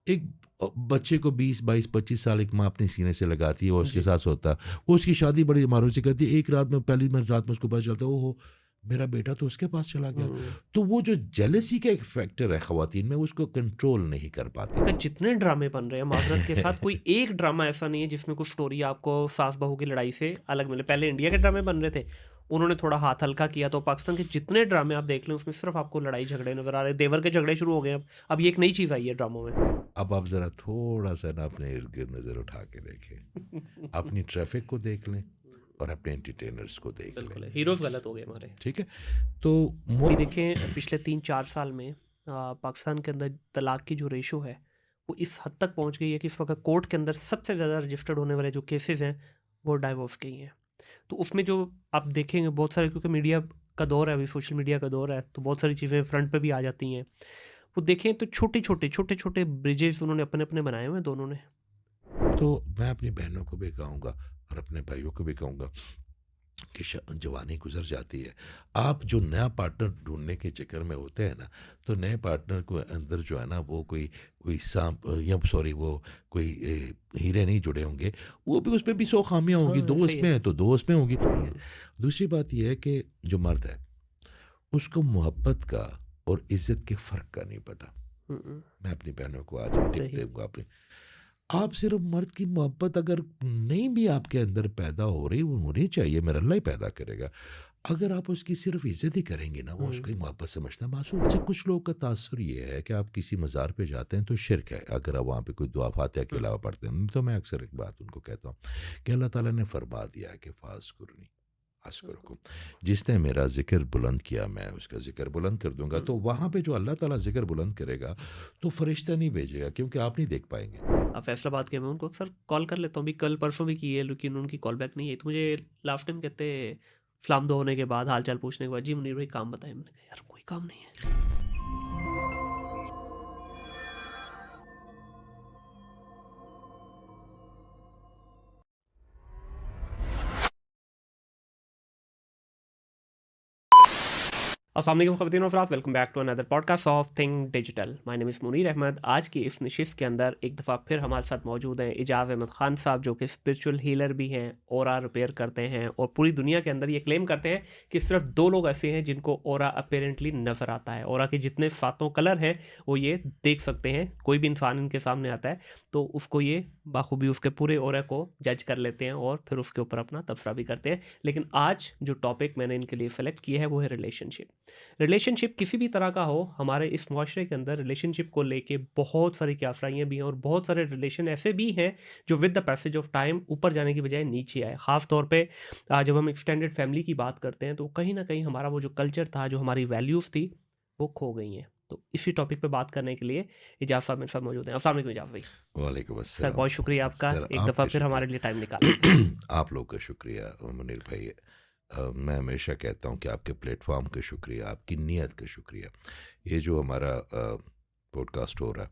एक बच्चे को 20, 22, 25 साल एक माँ अपने सीने से लगाती है, वो उसके जी। साथ सोता है। वो उसकी शादी बड़ी मारूफ से करती है, एक रात में पहली में रात में उसको पता चलता है, ओहो! मेरा बेटा तो उसके पास चला गया। हुँ। तो वो जो जेलसी का एक फैक्टर है ख़वातीन में, उसको कंट्रोल नहीं कर पाती। का जितने ड्रामे बन रहे हैं माज़रत के साथ, कोई एक ड्रामा ऐसा नहीं है जिसमें कुछ स्टोरी आपको सास-बहू की लड़ाई से अलग मिले। पहले इंडिया के ड्रामे बन रहे थे, उन्होंने थोड़ा हाथ हल्का किया, तो पाकिस्तान के जितने ड्रामे आप देख लें उसमें सिर्फ़ आपको लड़ाई-झगड़े नज़र आ रहे हैं। देवर के झगड़े शुरू हो गए अब। अब ये एक नई चीज़ आई है ड्रामों में। अब आप ज़रा थोड़ा-सा ना अपने इर्द-गिर्द नज़र उठा के देखें। अपनी ट्रैफ़िक को देख लें और अपने एंटरटेनर्स को देख लें, बिल्कुल है, हीरोज़ गलत हो गए हमारे। ठीक है? तो अभी मो देखें पिछले 3-4 साल में पाकिस्तान के अंदर तलाक की जो रेशो है, वो इस हद तक पहुँच गई है कि इस वक़्त कोर्ट के अंदर सबसे ज़्यादा रजिस्टर्ड होने वाले जो केसेज़ हैं, वो डाइवोर्स के ही हैं। तो उसमें जो आप देखेंगे बहुत सारे, क्योंकि मीडिया का दौर है अभी, सोशल मीडिया का दौर है, तो बहुत सारी चीज़ें फ्रंट पे भी आ जाती हैं। वो देखें तो छोटे-छोटे ब्रिजेज़ उन्होंने अपने-अपने बनाए हुए हैं दोनों ने। तो मैं अपनी बहनों को भी कहूँगा और अपने भाइयों को भी कहूँगा कि जवानी गुजर जाती है। आप जो नया पार्टनर ढूँढने के चक्कर में होते हैं ना, तो नए पार्टनर को अंदर जो है ना वो कोई कोई सांप या सॉरी वो कोई हीरे नहीं जुड़े होंगे, वो भी उसमें भी 100 ख़ामियाँ होंगी, हाँ, 2 ऐसे ही उसमें है। है तो 2 उसमें होंगी। दूसरी बात ये है कि जो मर्द है, उसको मोहब्बत का और इज़्ज़त के फ़र्क का नहीं पता। हुँ, हुँ। मैं अपनी बहनों को आज टिप सही। दूँगा अपनी। आप सिर्फ़ मर्द की मोहब्बत अगर नहीं भी आपके अंदर पैदा हो रही, वो होनी चाहिए, मेरा अल्लाह ही पैदा करेगा। अगर आप उसकी सिर्फ़ इज़्ज़त ही करेंगे ना, वो हुँ। उसको ही मोहब्बत समझता है मासूम। अच्छा, कुछ लोगों का तासुर ये है कि आप किसी मज़ार पे जाते हैं तो शिर्क है, अगर आप वहाँ पे कोई दुआ फ़ातिहा के हुँ। अलावा पढ़ते हैं। तो मैं अक्सर एक बात उनको कहता हूँ कि अल्लाह ताला ने फ़रमा दिया है कि फ़ाज़कुरनी अज़कुरुकुम। जिसने मेरा ज़िक्र बुलंद किया, मैं उसका ज़िक्र बुलंद कर दूँगा। तो हुँ। वहाँ पे जो अल्लाह ताला ज़िक्र बुलंद करेगा, तो फ़रिश्ता नहीं भेजेगा क्योंकि आप नहीं देख पाएँगे। फैसलाबाद के मैं उनको अक्सर कॉल कर लेता हूँ, अभी कल परसों भी की है लेकिन उनकी कॉल बैक नहीं आई। तो मुझे लास्ट टाइम कहते सलाम दुआ होने के बाद, हाल-चाल पूछने के बाद, जी मुनीर भाई काम बताएँ। मैंने कहा यार कोई काम नहीं है। अस्सलाम वालेकुम ख़वातीन और हज़रात, welcome back to another podcast of Think Digital. My name is Munir Ahmad. आज की इस नशिस्त के अंदर एक दफ़ा फिर हमारे साथ मौजूद हैं एजाज़ अहमद ख़ान साहब, जो कि स्पिरिचुअल हीलर भी हैं, ऑरा रिपेयर करते हैं और पूरी दुनिया के अंदर ये क्लेम करते हैं कि सिर्फ 2 लोग ऐसे हैं जिनको ऑरा अपीरेंटली नज़र आता है। ऑरा के जितने सातों कलर हैं वो ये देख सकते हैं। कोई भी इंसान इनके सामने आता है तो उसको ये बाखूबी उसके पूरे ऑरा को जज कर लेते हैं और फिर उसके ऊपर अपना तबसरा भी करते हैं। लेकिन आज जो टॉपिक मैंने इनके लिए सेलेक्ट किया है वो है रिलेशनशिप। रिलेशनशिप किसी भी तरह का हो, हमारे इस मुआशरे के अंदर रिलेशनशिप को लेके बहुत सारी क्याफराइयाँ भी हैं और बहुत सारे रिलेशन ऐसे भी हैं जो with the passage of time ऊपर जाने की बजाय नीचे आए। ख़ास तौर पे जब हम एक्सटेंडेड फैमिली की बात करते हैं तो कहीं न कहीं हमारा वो जो कल्चर था, जो हमारी वैल्यूज़ थी, वो खो गई हैं। तो इसी टॉपिक पे बात करने के लिए एजाज़ साहब मेरे साथ मौजूद हैं। अस्सलाम वालेकुम एजाज़ भाई। वालेकुम सर अस्सलाम। बहुत शुक्रिया आपका सर एक दफ़ा आपका फिर हमारे लिए टाइम निकालने के लिए। शुक्रिया। आप लोग का शुक्रिया मुनीर भाई। मैं हमेशा कहता हूँ कि आपके प्लेटफ़ॉर्म का शुक्रिया, आपकी नीयत का शुक्रिया। ये जो हमारा पॉडकास्ट हो रहा है,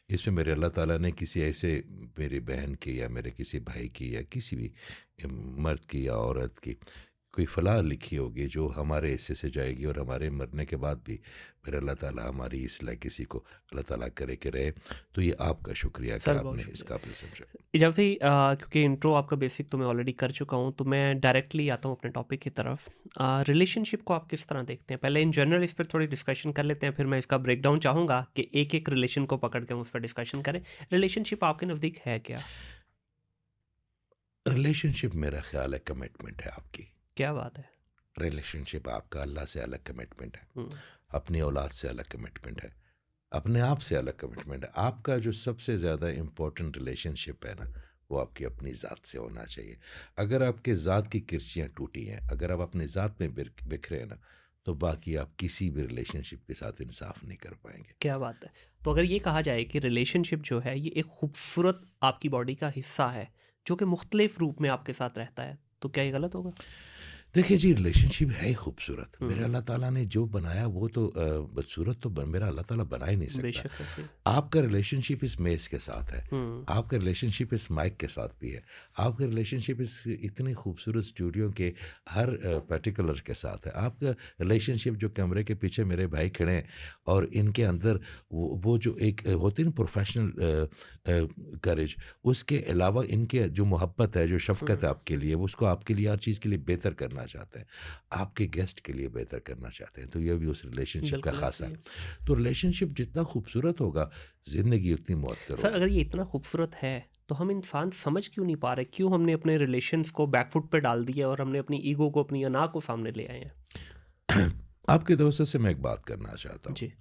इसमें मेरे अल्लाह ताला ने किसी ऐसे मेरी बहन की या मेरे किसी भाई की या किसी भी मर्द की या औरत की कोई फ़लाह लिखी होगी जो हमारे हिस्से से जाएगी और हमारे मरने के बाद भी मेरा अल्लाह ताला हमारी इस लेगेसी को अल्लाह ताला करे कि रहे। तो ये आपका शुक्रिया कि सर बहुत आपने इस शुक्रिया। काबिल समझा। इजाज़त भाई, क्योंकि इंट्रो आपका बेसिक तो मैं ऑलरेडी कर चुका हूँ, तो मैं डायरेक्टली आता हूँ अपने टॉपिक की तरफ। रिलेशनशिप को आप किस तरह देखते हैं? पहले इन जनरल इस पर थोड़ी डिस्कशन कर लेते हैं, फिर मैं इसका ब्रेकडाउन चाहूँगा कि एक-एक रिलेशन को पकड़ के हम उस पर डिस्कशन करें। रिलेशनशिप आपके नज़दीक है क्या? रिलेशनशिप मेरा ख़्याल है कमिटमेंट है आपकी। क्या बात है! रिलेशनशिप आपका अल्लाह से अलग कमिटमेंट है, हुँ। अपनी औलाद से अलग कमिटमेंट है, अपने आप से अलग कमिटमेंट है। आपका जो सबसे ज़्यादा इम्पोर्टेंट रिलेशनशिप है ना, वो आपकी अपनी ज़ात से होना चाहिए। अगर आपके ज़ात की किरचियाँ टूटी हैं, अगर आप अपनी ज़ात में बिखरे हैं ना, तो बाकी आप किसी भी रिलेशनशिप के साथ इंसाफ नहीं कर पाएँगे। क्या बात है! तो अगर ये कहा जाए कि रिलेशनशिप जो है ये एक खूबसूरत आपकी बॉडी का हिस्सा है, जो कि मुख्तलिफ रूप में आपके साथ रहता है, तो क्या ये गलत होगा? देखिए जी, रिलेशनशिप है ही खूबसूरत। मेरे हुँ, अल्लाह ताला ने जो बनाया वो तो बदसूरत तो मेरा अल्लाह ताला बना ही नहीं सकता। बेशक वैसे। आपका रिलेशनशिप इस मेज़ के साथ है, हुँ, आपका रिलेशनशिप इस माइक के साथ भी है, आपका रिलेशनशिप इस इतनी खूबसूरत स्टूडियो के हर पर्टिकुलर के साथ है, आपका रिलेशनशिप जो कैमरे के पीछे मेरे भाई खड़े हैं और इनके अंदर वो जो एक होती है ना प्रोफेशनल करेज, उसके अलावा इनके जो मोहब्बत है, जो शफ़क़त हुँ, है आपके लिए, वो उसको आपके लिए हर चीज़ के लिए बेहतर करना चाहते हैं, आपके गेस्ट के लिए बेहतर करना चाहते हैं, तो ये भी उस रिलेशनशिप का बिल्कुल ख़ासा ऐसे ही है। है। तो रिलेशनशिप जितना खूबसूरत होगा, ज़िंदगी उतनी मुअत्तर सर होगी। अगर ये इतना खूबसूरत है, तो हम इंसान समझ क्यों नहीं पा रहे? क्यों हमने अपने रिलेशंस को बैक फुट पे डाल दिया और हमने अपनी ईगो को, अपनी अना को सामने ले आए हैं? आपके दोस्तों से मैं एक बात करना चाहता हूँ। जी।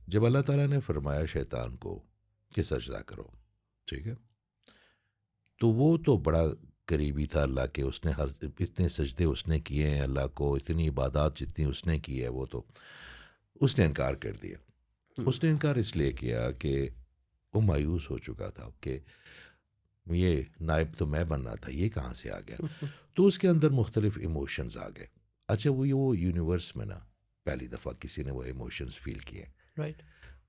जब अल्लाह ताला ने फरमाया शैतान को कि सजदा करो, ठीक है? तो वो तो बड़ा करीबी था अल्लाह के, उसने हर इतने सजदे उसने किए हैं अल्लाह को, इतनी इबादत जितनी उसने की है वो तो, उसने इनकार कर दिया। हुँ, उसने इनकार इसलिए किया कि वो मायूस हो चुका था कि ये नायब तो मैं बनना था, ये कहाँ से आ गया? हुँ, हुँ, तो उसके अंदर मुख्तलिफ इमोशंस आ गए। अच्छा वो यूनिवर्स में ना पहली दफ़ा किसी ने वो इमोशंस फ़ील किए। राइट।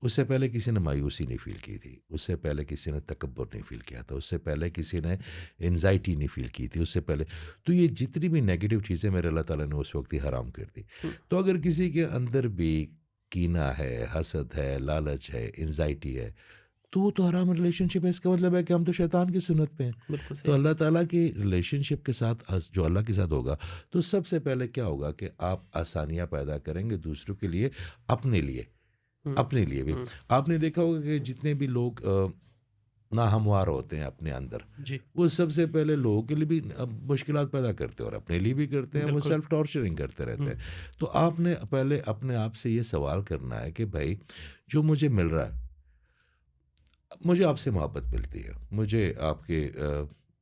उससे पहले किसी ने मायूसी नहीं फ़ील की थी, उससे पहले किसी ने तकब्बुर नहीं फ़ील किया था, उससे पहले किसी ने एंग्ज़ायटी नहीं फ़ील की थी, उससे पहले तो ये जितनी भी नेगेटिव चीज़ें मेरे अल्लाह ताला ने उस वक़्त ही हराम कर दी। हुँ, तो अगर किसी के अंदर भी कीना है, हसद है, लालच है, एंग्ज़ायटी है, तो वो तो हराम रिलेशनशिप है, इसका मतलब है कि हम तो शैतान की सुन्नत पे हैं। बिल्कुल तो सही। अल्लाह ताला की रिलेशनशिप के साथ जो अल्लाह के साथ होगा, तो सबसे पहले क्या होगा कि आप आसानियाँ पैदा करेंगे दूसरों के लिए, अपने लिए, हुँ, अपने लिए भी। हुँ, आपने देखा होगा कि जितने भी लोग नाहमवार होते हैं अपने अंदर, जी, वो सबसे पहले लोगों के लिए भी मुश्किलात पैदा करते हैं और अपने लिए भी करते हैं, वो बिल्कुल। सेल्फ टॉर्चरिंग करते रहते हुँ, हैं। तो आपने पहले अपने आप से ये सवाल करना है कि भाई, जो मुझे मिल रहा है, मुझे आपसे मोहब्बत मिलती है, मुझे आपके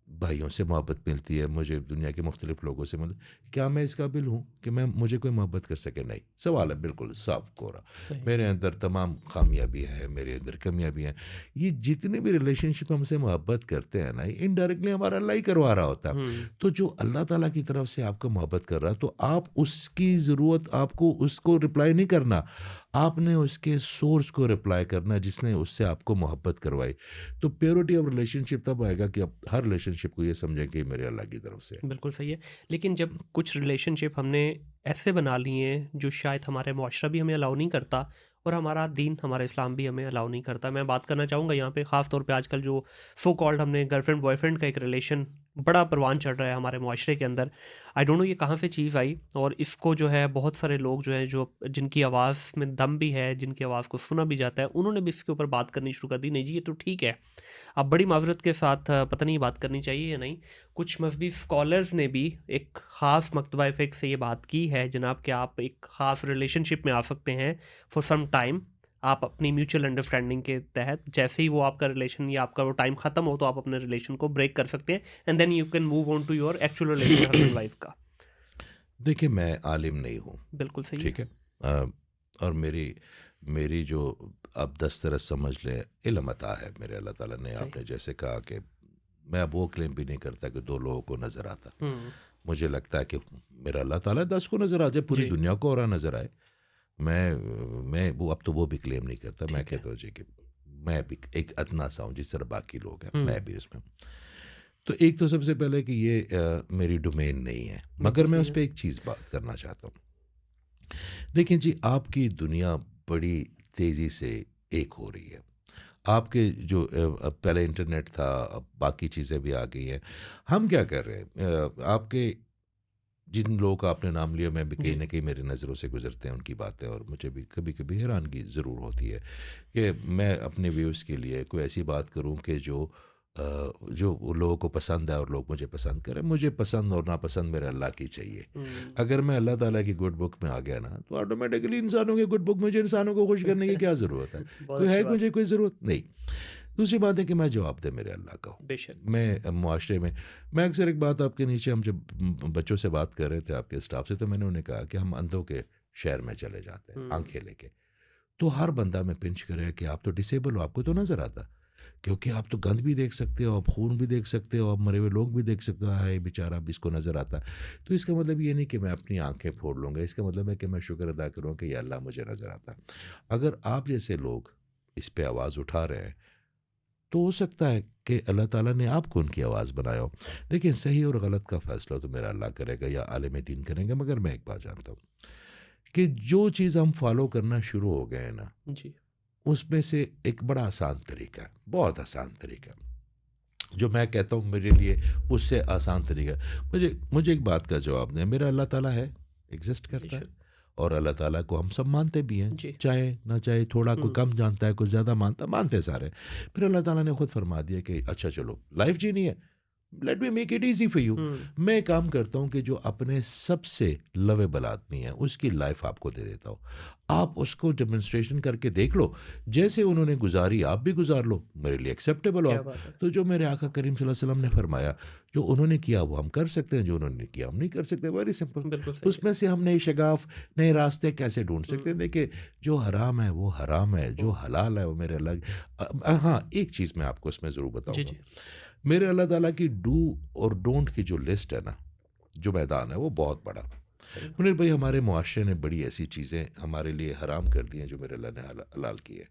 भाइयों से मोहब्बत मिलती है, मुझे दुनिया के मुख्तलिफ लोगों से मिल, क्या मैं इस काबिल हूँ कि मैं मुझे कोई मोहब्बत कर सके? नहीं। सवाल है बिल्कुल साफ कोरा। सही। मेरे अंदर तमाम खामियाँ भी हैं, मेरे अंदर कमियाँ भी हैं। ये जितने भी रिलेशनशिप हमसे मोहब्बत करते हैं ना, ये इनडायरेक्टली हमारा अल्लाह ही करवा रहा होता है। हुँ, तो जो अल्लाह ताला की तरफ से आपको मोहब्बत कर रहा है, तो आप उसकी ज़रूरत आपको उसको रिप्लाई नहीं करना, आपने उसके सोर्स को रिप्लाई करना है जिसने उससे आपको मोहब्बत करवाई। तो प्योरिटी ऑफ रिलेशनशिप तब आएगा कि आप हर रिलेशनशिप को ये समझें कि ये मेरे अल्लाह की तरफ से है। बिल्कुल सही है। लेकिन जब कुछ रिलेशनशिप हमने ऐसे बना लिए हैं, जो शायद हमारे मुआशरा भी हमें अलाउ नहीं करता और हमारा दीन, हमारा इस्लाम भी हमें अलाउ नहीं करता। मैं बात करना चाहूँगा यहाँ पे ख़ास तौर पे आजकल जो सो कॉल्ड हमने गर्लफ्रेंड बॉयफ्रेंड का एक रिलेशन बड़ा परवान चढ़ रहा है हमारे मुआशरे के अंदर। आई डोंट नो ये कहाँ से चीज़ आई और इसको जो है बहुत सारे लोग जो हैं, जो जिनकी आवाज़ में दम भी है, जिनकी आवाज़ को सुना भी जाता है, उन्होंने भी इसके ऊपर बात करनी शुरू कर दी। नहीं जी, ये तो ठीक है। अब बड़ी माज़रत के साथ पता नहीं बात करनी चाहिए या नहीं। कुछ मज़हबी स्कॉलर्स ने भी एक ख़ास मकतबा फ़िक़्ह से ये बात की है जनाब कि आप एक ख़ास रिलेशनशिप में आ सकते हैं फॉर सम टाइम। आप अपनी म्यूचुअल अंडरस्टैंडिंग के तहत जैसे ही वो आपका रिलेशन या आपका वो टाइम ख़त्म हो, तो आप अपने रिलेशन को ब्रेक कर सकते हैं and then you can move on to your actual relation husband wife का। देखिए, मैं आलिम नहीं हूँ, बिल्कुल सही है। ठीक है? और मेरी मेरी जो आप 10 तरह समझ लें इल्म अता है मेरे अल्लाह ताला ने, सही। आपने जैसे कहा कि मैं अब वो क्लेम भी नहीं करता कि 2 लोगों को नज़र आता। हुँ, मुझे लगता है कि मेरा अल्लाह ताला 10 को नज़र आ जाए, पूरी जी, दुनिया को और नज़र आए। मैं वो अब तो वो भी क्लेम नहीं करता। मैं ठीक है। कहता हूँ जी कि मैं भी एक अदना सा हूँ जिस तरह बाकी लोग हैं, हुँ, मैं भी उसमें। तो एक तो सबसे पहले कि ये मेरी डोमेन नहीं है, बिल्कुल मगर मैं सही उस है। पे एक चीज़ बात करना चाहता हूँ। देखिए जी, आपकी दुनिया बड़ी तेज़ी से एक हो रही है। आपके जो पहले इंटरनेट था, अब बाकी चीज़ें भी आ गई हैं। हम क्या कर रहे हैं, आपके जिन लोगों का आपने नाम लिया, मैं भी कहीं जी, न कहीं मेरी नज़रों से गुज़रते हैं उनकी बातें, और मुझे भी कभी-कभी हैरानगी ज़रूर होती है कि मैं अपने व्यूज़ के लिए कोई ऐसी बात करूँ कि जो वो लोगों को पसंद है और लोग मुझे पसंद करें। मुझे पसंद और नापसंद मेरे अल्लाह की चाहिए। हुँ, अगर मैं अल्लाह ताला की गुड बुक में आ गया ना, तो ऑटोमैटिकली इंसानों की गुड बुक, मुझे इंसानों को खुश करने की क्या ज़रूरत है? बहुत कोई अच्छी है बात मुझे है। कोई ज़रूरत? नहीं। दूसरी बात है कि मैं जवाबदेह मेरे अल्लाह का हूँ। बेशक। मैं मुआशरे में, मैं अक्सर एक बात आपके नीचे, हम जब बच्चों से बात कर रहे थे आपके स्टाफ से, तो मैंने उन्हें कहा कि हम अंधों के शहर में चले जाते हैं, हुँ, आँखें लेके। तो हर बंदा में पिंच करे कि आप तो डिसेबल हो, आपको तो नज़र आता। क्योंकि आप तो गंद भी देख सकते हो, आप खून भी देख सकते हो, आप मरे हुए लोग भी देख सकते हो, हाय बेचारा अब इसको नज़र आता है। तो इसका मतलब ये नहीं कि मैं अपनी आँखें फोड़ लूँगा, इसका मतलब है कि मैं शुक्र अदा करूँ कि या अल्लाह मुझे नज़र आता है। अगर आप जैसे लोग इस पे आवाज़ उठा रहे हैं, तो हो सकता है कि अल्लाह ताला ने आपको उनकी आवाज़ बनाया हो। देखिए, सही और गलत का फ़ैसला तो मेरा अल्लाह करेगा या आलिम दीन करेंगे, मगर मैं एक बात जानता हूँ कि जो चीज़ हम फ़ॉलो करना शुरू हो गए हैं ना, जी, उसमें से एक बड़ा आसान तरीका है, बहुत आसान तरीका, जो मैं कहता हूँ मेरे लिए उससे आसान तरीका है। मुझे एक बात का जवाब दें, मेरा अल्लाह ताला है, एग्ज़िस्ट करता है, बेशक। और अल्लाह ताला को हम सब मानते भी हैं, जी। चाहे ना चाहे, थोड़ा कोई हुँ, कम जानता है, कोई ज़्यादा मानता है, मानते सारे। फिर अल्लाह ताला ने खुद फरमा दिया कि अच्छा चलो लाइफ़ जीनी है, let me make it easy for you. हुँ, मैं काम करता हूँ कि जो अपने सबसे लवेबल आदमी है, उसकी लाइफ़ आपको दे देता हूँ। आप उसको डेमॉन्स्ट्रेशन करके देख लो, जैसे उन्होंने गुज़ारी आप भी गुज़ार लो, मेरे लिए एक्सेप्टेबल हो क्या आप। बात है! तो जो मेरे आका करीम सल्लल्लाहु अलैहि वसल्लम ने फरमाया, जो उन्होंने किया वो हम कर सकते हैं, जो उन्होंने नहीं किया हम नहीं कर सकते, वेरी सिंपल। बिल्कुल सही है। उसमें से हम नए शगाफ़, नए रास्ते कैसे ढूँढ सकते हैं? हुँ, देखिए, जो हराम है वो हराम है, जो ओह! हलाल है वो मेरे अलग। हाँ, एक चीज़ मैं आपको इसमें ज़रूर जी, बताऊँगा। जी। मेरे अल्लाह ताला की डू और डोंट की जो लिस्ट है ना, जो मैदान है वो बहुत बड़ा। सही बात। मुनीर भाई, हमारे मुआशरे ने बड़ी ऐसी चीज़ें हमारे लिए हराम कर दी हैं जो मेरे अल्लाह ने हलाल की है।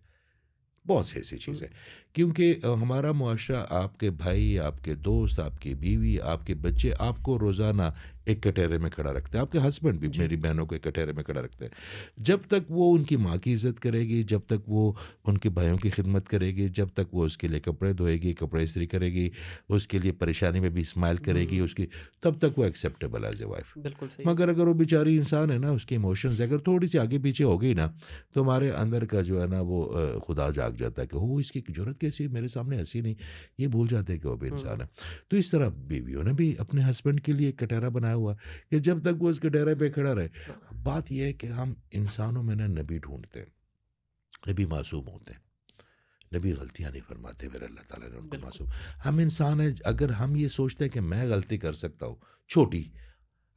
बहुत सी ऐसी हुँ, चीज़ें, क्योंकि हमारा मुआशरा, आपके भाई, आपके दोस्त, आपकी बीवी, आपके बच्चे आपको रोज़ाना एक कटहरे में खड़ा रखते हैं, आपके हस्बैंड भी जी। मेरी बहनों को एक कटहरे में खड़ा रखते हैं। जब तक वो उनकी माँ की इज़्ज़त करेगी, जब तक वो उनके भाइयों की खिदमत करेगी, जब तक वो उसके लिए कपड़े धोएगी, कपड़े इस्त्री करेगी, उसके लिए परेशानी में भी स्माइल करेगी हुँ, उसकी, तब तक वो एक्सेप्टेबल एज़ ए वाइफ़। बिल्कुल सही है। मगर अगर वो बेचारी इंसान है ना, उसकी इमोशंस अगर थोड़ी-सी आगे-पीछे हो गई ना, तो हमारे अंदर का जो है ना वो खुदा जाग जाता है कि ओह! इसकी ज़रूरत कैसी है, मेरे सामने हँसी नहीं। ये भूल जाते हैं कि वो भी हुँ, इंसान है। तो इस तरह बीवियों ने भी अपने हस्बैंड के लिए एक कटहरा बनाया हुआ है कि जब तक वो उस कटहरे पे खड़ा रहे। हाँ, बात ये है कि हम इंसानों में ना नबी ढूँढते हैं, नबी मासूम होते हैं। नबी गलतियाँ नहीं फरमाते, मेरे अल्लाह ताला ने उनको बिल्कुल। मासूम। हम इंसान हैं, अगर हम ये सोचते हैं कि मैं गलती कर सकता हूँ, छोटी,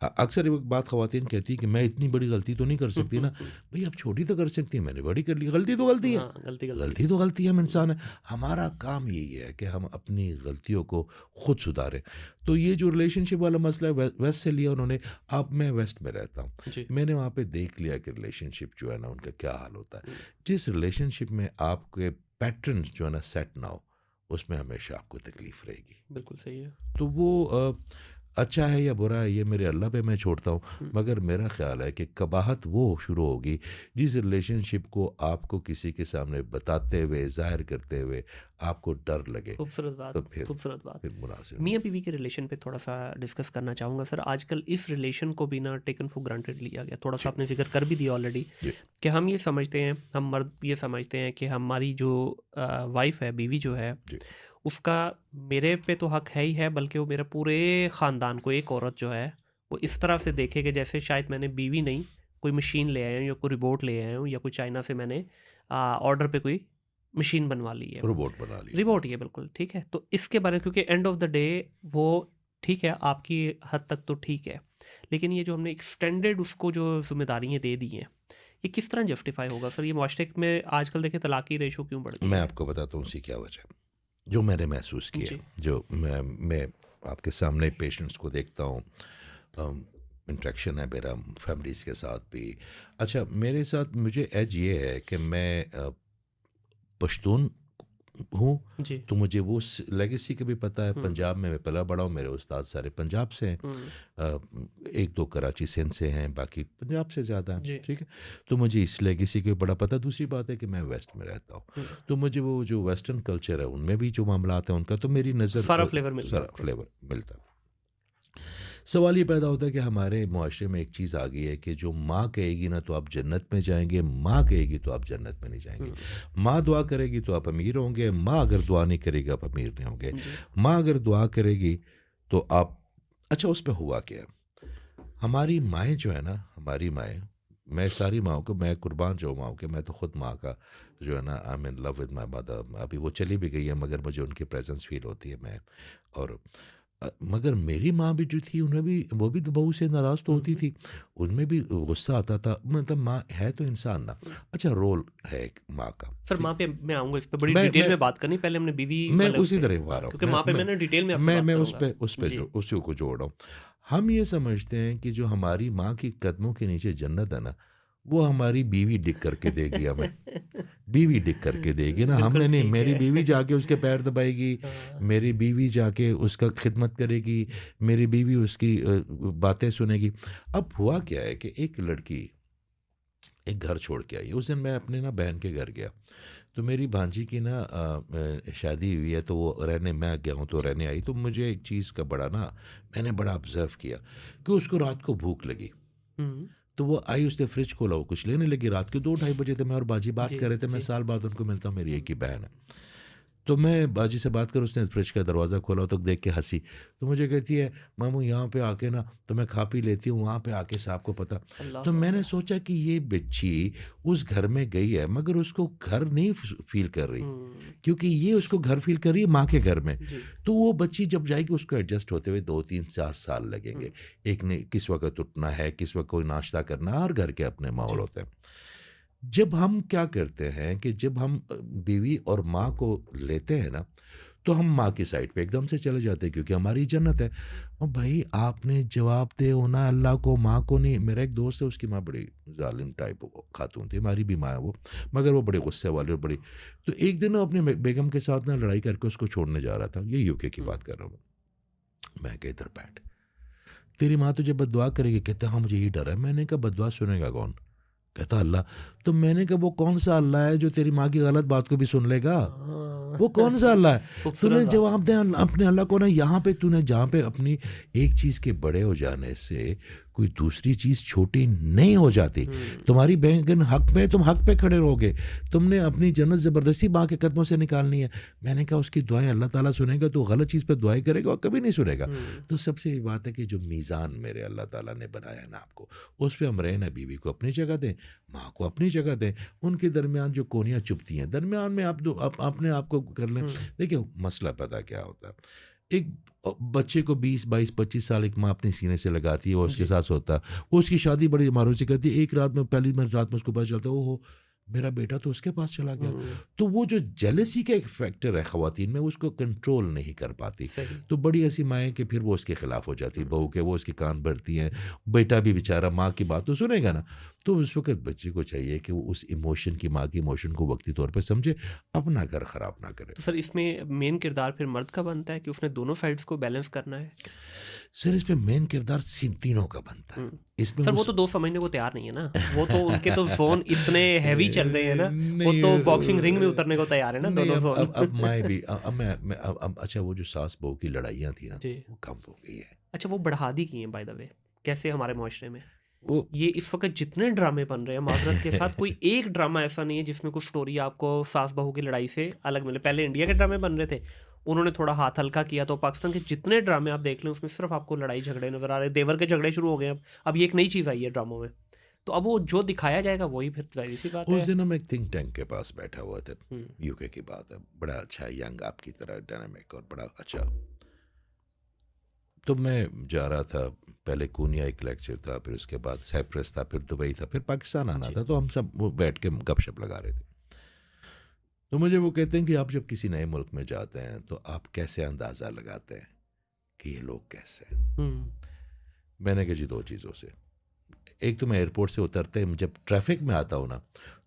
अक्सर एक बात ख़वातीन कहती है कि मैं इतनी बड़ी गलती तो नहीं कर हुँ, सकती हुँ, ना। हुँ। भई आप छोटी तो कर सकती हैं, मैंने बड़ी कर ली, गलती तो गलती है। हाँ, गलती, गलती है। गलती तो गलती है, हम हुँ, इंसान हैं। हमारा काम यही है कि हम अपनी गलतियों को खुद सुधारें। तो ये जो रिलेशनशिप वाला मसला है, वेस्ट से लिया उन्होंने। अब मैं वेस्ट में रहता हूँ। जी। मैंने वहाँ पे देख लिया कि रिलेशनशिप जो है ना, उनका क्या हाल होता है। हुँ, जिस रिलेशनशिप में आपके पैटर्न्स जो है ना सेट ना हो, उसमें हमेशा आपको तकलीफ़ रहेगी। बिल्कुल सही है। तो वो अच्छा है या बुरा है, ये मेरे अल्लाह पे मैं छोड़ता हूँ। हुँ, मगर मेरा ख़्याल है कि कबाहत वो शुरू होगी जिस रिलेशनशिप को आपको किसी के सामने बताते हुए, ज़ाहिर करते हुए आपको डर लगे, खूबसूरत बात, तो फिर खूबसूरत बात। फिर मुनासिब नहीं। मियाँ-बीवी के रिलेशन पे थोड़ा-सा डिस्कस करना चाहूँगा सर। आजकल इस रिलेशन को भी ना टेकन फॉर ग्रांटेड लिया गया। थोड़ा-सा जी, आपने ज़िक्र कर भी दिया ऑलरेडी जी, कि हम ये समझते हैं, हम मर्द ये समझते हैं कि हमारी जो वाइफ़ है, बीवी जो है, जी, उसका मेरे पे तो हक है ही है, बल्कि वो मेरे पूरे ख़ानदान को एक औरत जो है, वो इस तरह से देखे कि जैसे शायद मैंने बीवी नहीं, कोई मशीन ले आया हूँ या कोई रोबोट ले आया हूँ या कोई चाइना से मैंने ऑर्डर पे कोई मशीन बनवा ली है। रोबोट बना लिया। रिबोट ही है बिल्कुल, ठीक है। तो इसके बारे में क्योंकि एंड ऑफ द डे वो ठीक है, आपकी हद तक तो ठीक है। लेकिन ये जो हमने एक्सटेंडेड उसको जो ज़िम्मेदारियाँ दे दी हैं, ये किस तरह जस्टिफ़ाई होगा सर? ये माशरे में आजकल देखिए तलाक की रेशो क्यों बढ़ गई मैं है? आपको बताता हूँ उसकी क्या वजह है। जो मैंने महसूस किया, जी, जो मैं आपके सामने पेशेंट्स को देखता हूँ, इंटरेक्शन है मेरा फैमिलीज़ के साथ भी। अच्छा, मेरे साथ मुझे एज ये है कि मैं पश्तून हूँ, जी। तो मुझे वो लेगेसी का भी पता है। हुँ, पंजाब में मैं पला बड़ा हूँ, मेरे उस्ताद सारे पंजाब से हैं। हुँ, अ, 1-2 कराची सिंध से हैं, बाकी पंजाब से ज़्यादा हैं, जी, ठीक है? तो मुझे इस लेगेसी का भी बड़ा पता है। दूसरी बात है कि मैं वेस्ट में रहता हूँ, हुँ। तो मुझे वो जो वेस्टर्न कल्चर है, उनमें भी जो मामलात हैं उनका तो मेरी नज़र सारा फ्लेवर मिल गया सारा आपको। फ्लेवर मिलता है। सवाल ये पैदा होता है कि हमारे मुआशरे में एक चीज़ आ गई है कि जो माँ कहेगी ना तो आप जन्नत में जाएँगे, माँ कहेगी तो आप जन्नत में नहीं जाएँगे। हुँ, माँ दुआ करेगी तो आप अमीर होंगे, माँ अगर दुआ नहीं करेगी आप अमीर नहीं होंगे। जी, माँ अगर दुआ करेगी तो आप। अच्छा, उसमें हुआ क्या? हमारी माएँ जो है ना, हमारी माएँ, मैं सारी माँओं को मैं कुर्बान जाऊँ माँओं के, मैं तो खुद माँ का जो है ना, I am in love with my mother. अभी वो चली भी गई है, मगर मुझे उनकी प्रेज़ेंस फ़ील होती है। मैं और मगर मेरी माँ भी जो थी उन्हें भी वो भी तो बहू से नाराज़ तो होती थी। उनमें भी गुस्सा आता था, मतलब माँ है तो इंसान ना। हुँ। अच्छा रोल है एक माँ का, सर ठीक। माँ पे मैं आऊँगा, इस पे बड़ी मैं डिटेल मैं में बात करनी, पहले हमने बीवी मैं वाले उस उसी पे, तरह आ हाँ, रहा क्योंकि हूँ। माँ पे मैंने डिटेल में आपसे बात मैं करूँगा। उस पे जी। जो उसी को जोड़ रहा हूँ। हम ये समझते हैं कि जो हमारी माँ के कदमों के नीचे जन्नत है ना, वो हमारी बीवी डिग करके देगी हमें। बीवी डिग करके देगी ना, बिल्कुल हमने नहीं। ठीक मेरी है। बीवी जाके उसके पैर दबाएगी, हाँ। मेरी बीवी जाके उसका खिदमत करेगी, मेरी बीवी उसकी बातें सुनेगी। अब हुआ क्या है कि एक लड़की एक घर छोड़ के आई। उस दिन मैं अपने ना बहन के घर गया, तो मेरी भांजी की ना शादी हुई है, तो वो रहने मैं गया हूँ तो रहने आई। तो मुझे एक चीज़ का बड़ा ना मैंने बड़ा ऑब्ज़र्व किया कि उसको रात को भूख लगी। हुँ। तो वो आई, उसने फ्रिज खोला, वो कुछ लेने लगी। रात के 2 ढाई बजे थे, मैं और बाजी बात जी, कर रहे थे। मैं जी। साल बाद उनको मिलता हूँ, मेरी हुँ। एक ही बहन है। तो मैं बाजी से बात करूँ, उसने फ्रिज का दरवाज़ा खोला तो देख के हँसी। तो मुझे कहती है, मामू यहाँ पे आके ना तो मैं खा पी लेती हूँ, वहाँ पे आके साहब को पता। तो अल्लाह मैंने अकबर! सोचा कि ये बच्ची उस घर में गई है मगर उसको घर नहीं फ़ील कर रही। हुँ। क्योंकि ये उसको घर फ़ील कर रही है माँ के घर में। जी। तो वो बच्ची जब जाएगी उसको एडजस्ट होते हुए 2, 3, 4 साल हुँ। लगेंगे। एक ने किस वक़्त उठना है, किस वक़्त कोई नाश्ता करना है, हर घर के अपने माहौल जी। होते हैं। जब हम क्या करते हैं कि जब हम बीवी और माँ को लेते हैं ना, तो हम माँ की साइड पे एकदम से चले जाते हैं क्योंकि हमारी जन्नत है। और भाई आपने जवाब दे होना अल्लाह को, माँ को नहीं। मेरा एक दोस्त है, उसकी माँ बड़ी ज़ालिम टाइप खातून थी, हमारी भी माँ है वो, मगर वो बड़े गुस्से वाली और बड़ी। तो एक दिन ना अपने बेगम के साथ ना लड़ाई करके उसको छोड़ने जा रहा था, ये यूके की हुँ। बात कर रहा हूँ मैं कहा इधर बैठ, तेरी माँ तुझे बददुआ करेगी। कहते हाँ मुझे यही डर है। मैंने कहा बददुआ सुनेगा कौन? कहता अल्लाह। तो मैंने कहा वो कौन सा अल्लाह है जो तेरी माँ की गलत बात को भी सुन लेगा? हाँ। वो कौन सा अल्लाह है? खूबसूरत तूने बात है। जवाब दे अपने अल्लाह को ना। यहाँ पे तूने जहाँ पे अपनी एक चीज़ के बड़े हो जाने से कोई दूसरी चीज़ छोटी नहीं हो जाती। हुँ। तुम्हारी बहन हक में, तुम हक पे खड़े रहोगे। तुमने अपनी जन्नत ज़बरदस्ती माँ के कदमों से निकालनी है। मैंने कहा उसकी दुआएं अल्लाह ताला सुनेगा, तो गलत चीज़ पे दुआएं करेगा और कभी नहीं सुनेगा। हुँ। तो सबसे ये बात है कि जो मीज़ान मेरे अल्लाह ताला ने बनाया है ना आपको, उस पे हम रहें ना। बीवी को अपनी जगह दें, माँ को अपनी जगह दें। उनके दरमियान जो कोनियाँ चुभती हैं, दरमियान में आप अपने आप को कर लें। हुँ। देखिए मसला पता क्या होता है, एक बच्चे को 20, 22, 25 साल एक माँ अपने सीने से लगाती है, वो उसके जी। साथ सोता है। वो उसकी शादी बड़ी मारूफ से करती है। एक रात में, पहली रात में उसको पता चलता है, ओहो! मेरा बेटा तो उसके पास चला गया। हुँ। तो वो जो जेलसी का एक फैक्टर है ख़वातीन में, उसको कंट्रोल नहीं कर पाती। सही। तो बड़ी ऐसी माएँ कि फिर वो उसके खिलाफ हो जाती है, हुँ। बहू के, वो उसके कान भरती हैं। बेटा भी बेचारा माँ की बात तो सुनेगा ना। तो उस वक़्त बच्चे को चाहिए कि वो उस इमोशन की, माँ की इमोशन को वक़्ती तौर पे समझे, अपना घर ख़राब ना करे। तो सर इसमें मेन किरदार फिर मर्द का बनता है कि उसने दोनों साइड्स को बैलेंस करना है? सर इसमें मेन किरदार तीनों का बनता है। हुँ। इसमें सर वो उस तो 2 समझने को तैयार नहीं है ना। वो तो उनके तो ज़ोन इतने हेवी चल रहे हैं ना, वो नहीं तो बॉक्सिंग रिंग में उतरने को तैयार है ना नहीं, दोनों ज़ोन। अब मैं भी अब मैं अब अच्छा वो जो सास बहू की लड़ाइयाँ थी ना, जी। वो कम हो गई है। अच्छा वो बढ़ा दी गई हैं बाय द वे, कैसे हमारे मुआशरे में? वो ये इस वक़्त जितने ड्रामे बन रहे हैं माज़रत के साथ, कोई एक ड्रामा ऐसा नहीं है जिसमें कुछ स्टोरी आपको सास-बहू की लड़ाई से अलग मिले। पहले इंडिया के ड्रामे बन रहे थे, उन्होंने थोड़ा हाथ हल्का किया, तो पाकिस्तान के जितने ड्रामे आप देख लें उसमें सिर्फ़ आपको लड़ाई-झगड़े नज़र आ रहे हैं। देवर के झगड़े शुरू हो गए अब। अब ये एक नई चीज़ आई है ड्रामों में। तो अब वो जो दिखाया जाएगा वही फिर ज़ाहिर-सी बात उस है। दिन हम एक थिंक टैंक के पास बैठा हुआ थे, हुँ। यूके की बात है, बड़ा अच्छा यंग आपकी तरह डायनामिक और बड़ा अच्छा। तो मैं जा रहा था, पहले कोनिया एक लेक्चर था, फिर उसके बाद साइप्रस था, फिर दुबई था, फिर पाकिस्तान आना जी। था। तो हम सब वो बैठ के गपशप लगा रहे थे। तो मुझे वो कहते हैं कि आप जब किसी नए मुल्क में जाते हैं तो आप कैसे अंदाज़ा लगाते हैं कि ये लोग कैसे हैं? हुँ। मैंने कहा जी 2 चीज़ों से। एक तो मैं एयरपोर्ट से उतरते ही जब ट्रैफ़िक में आता हूँ ना,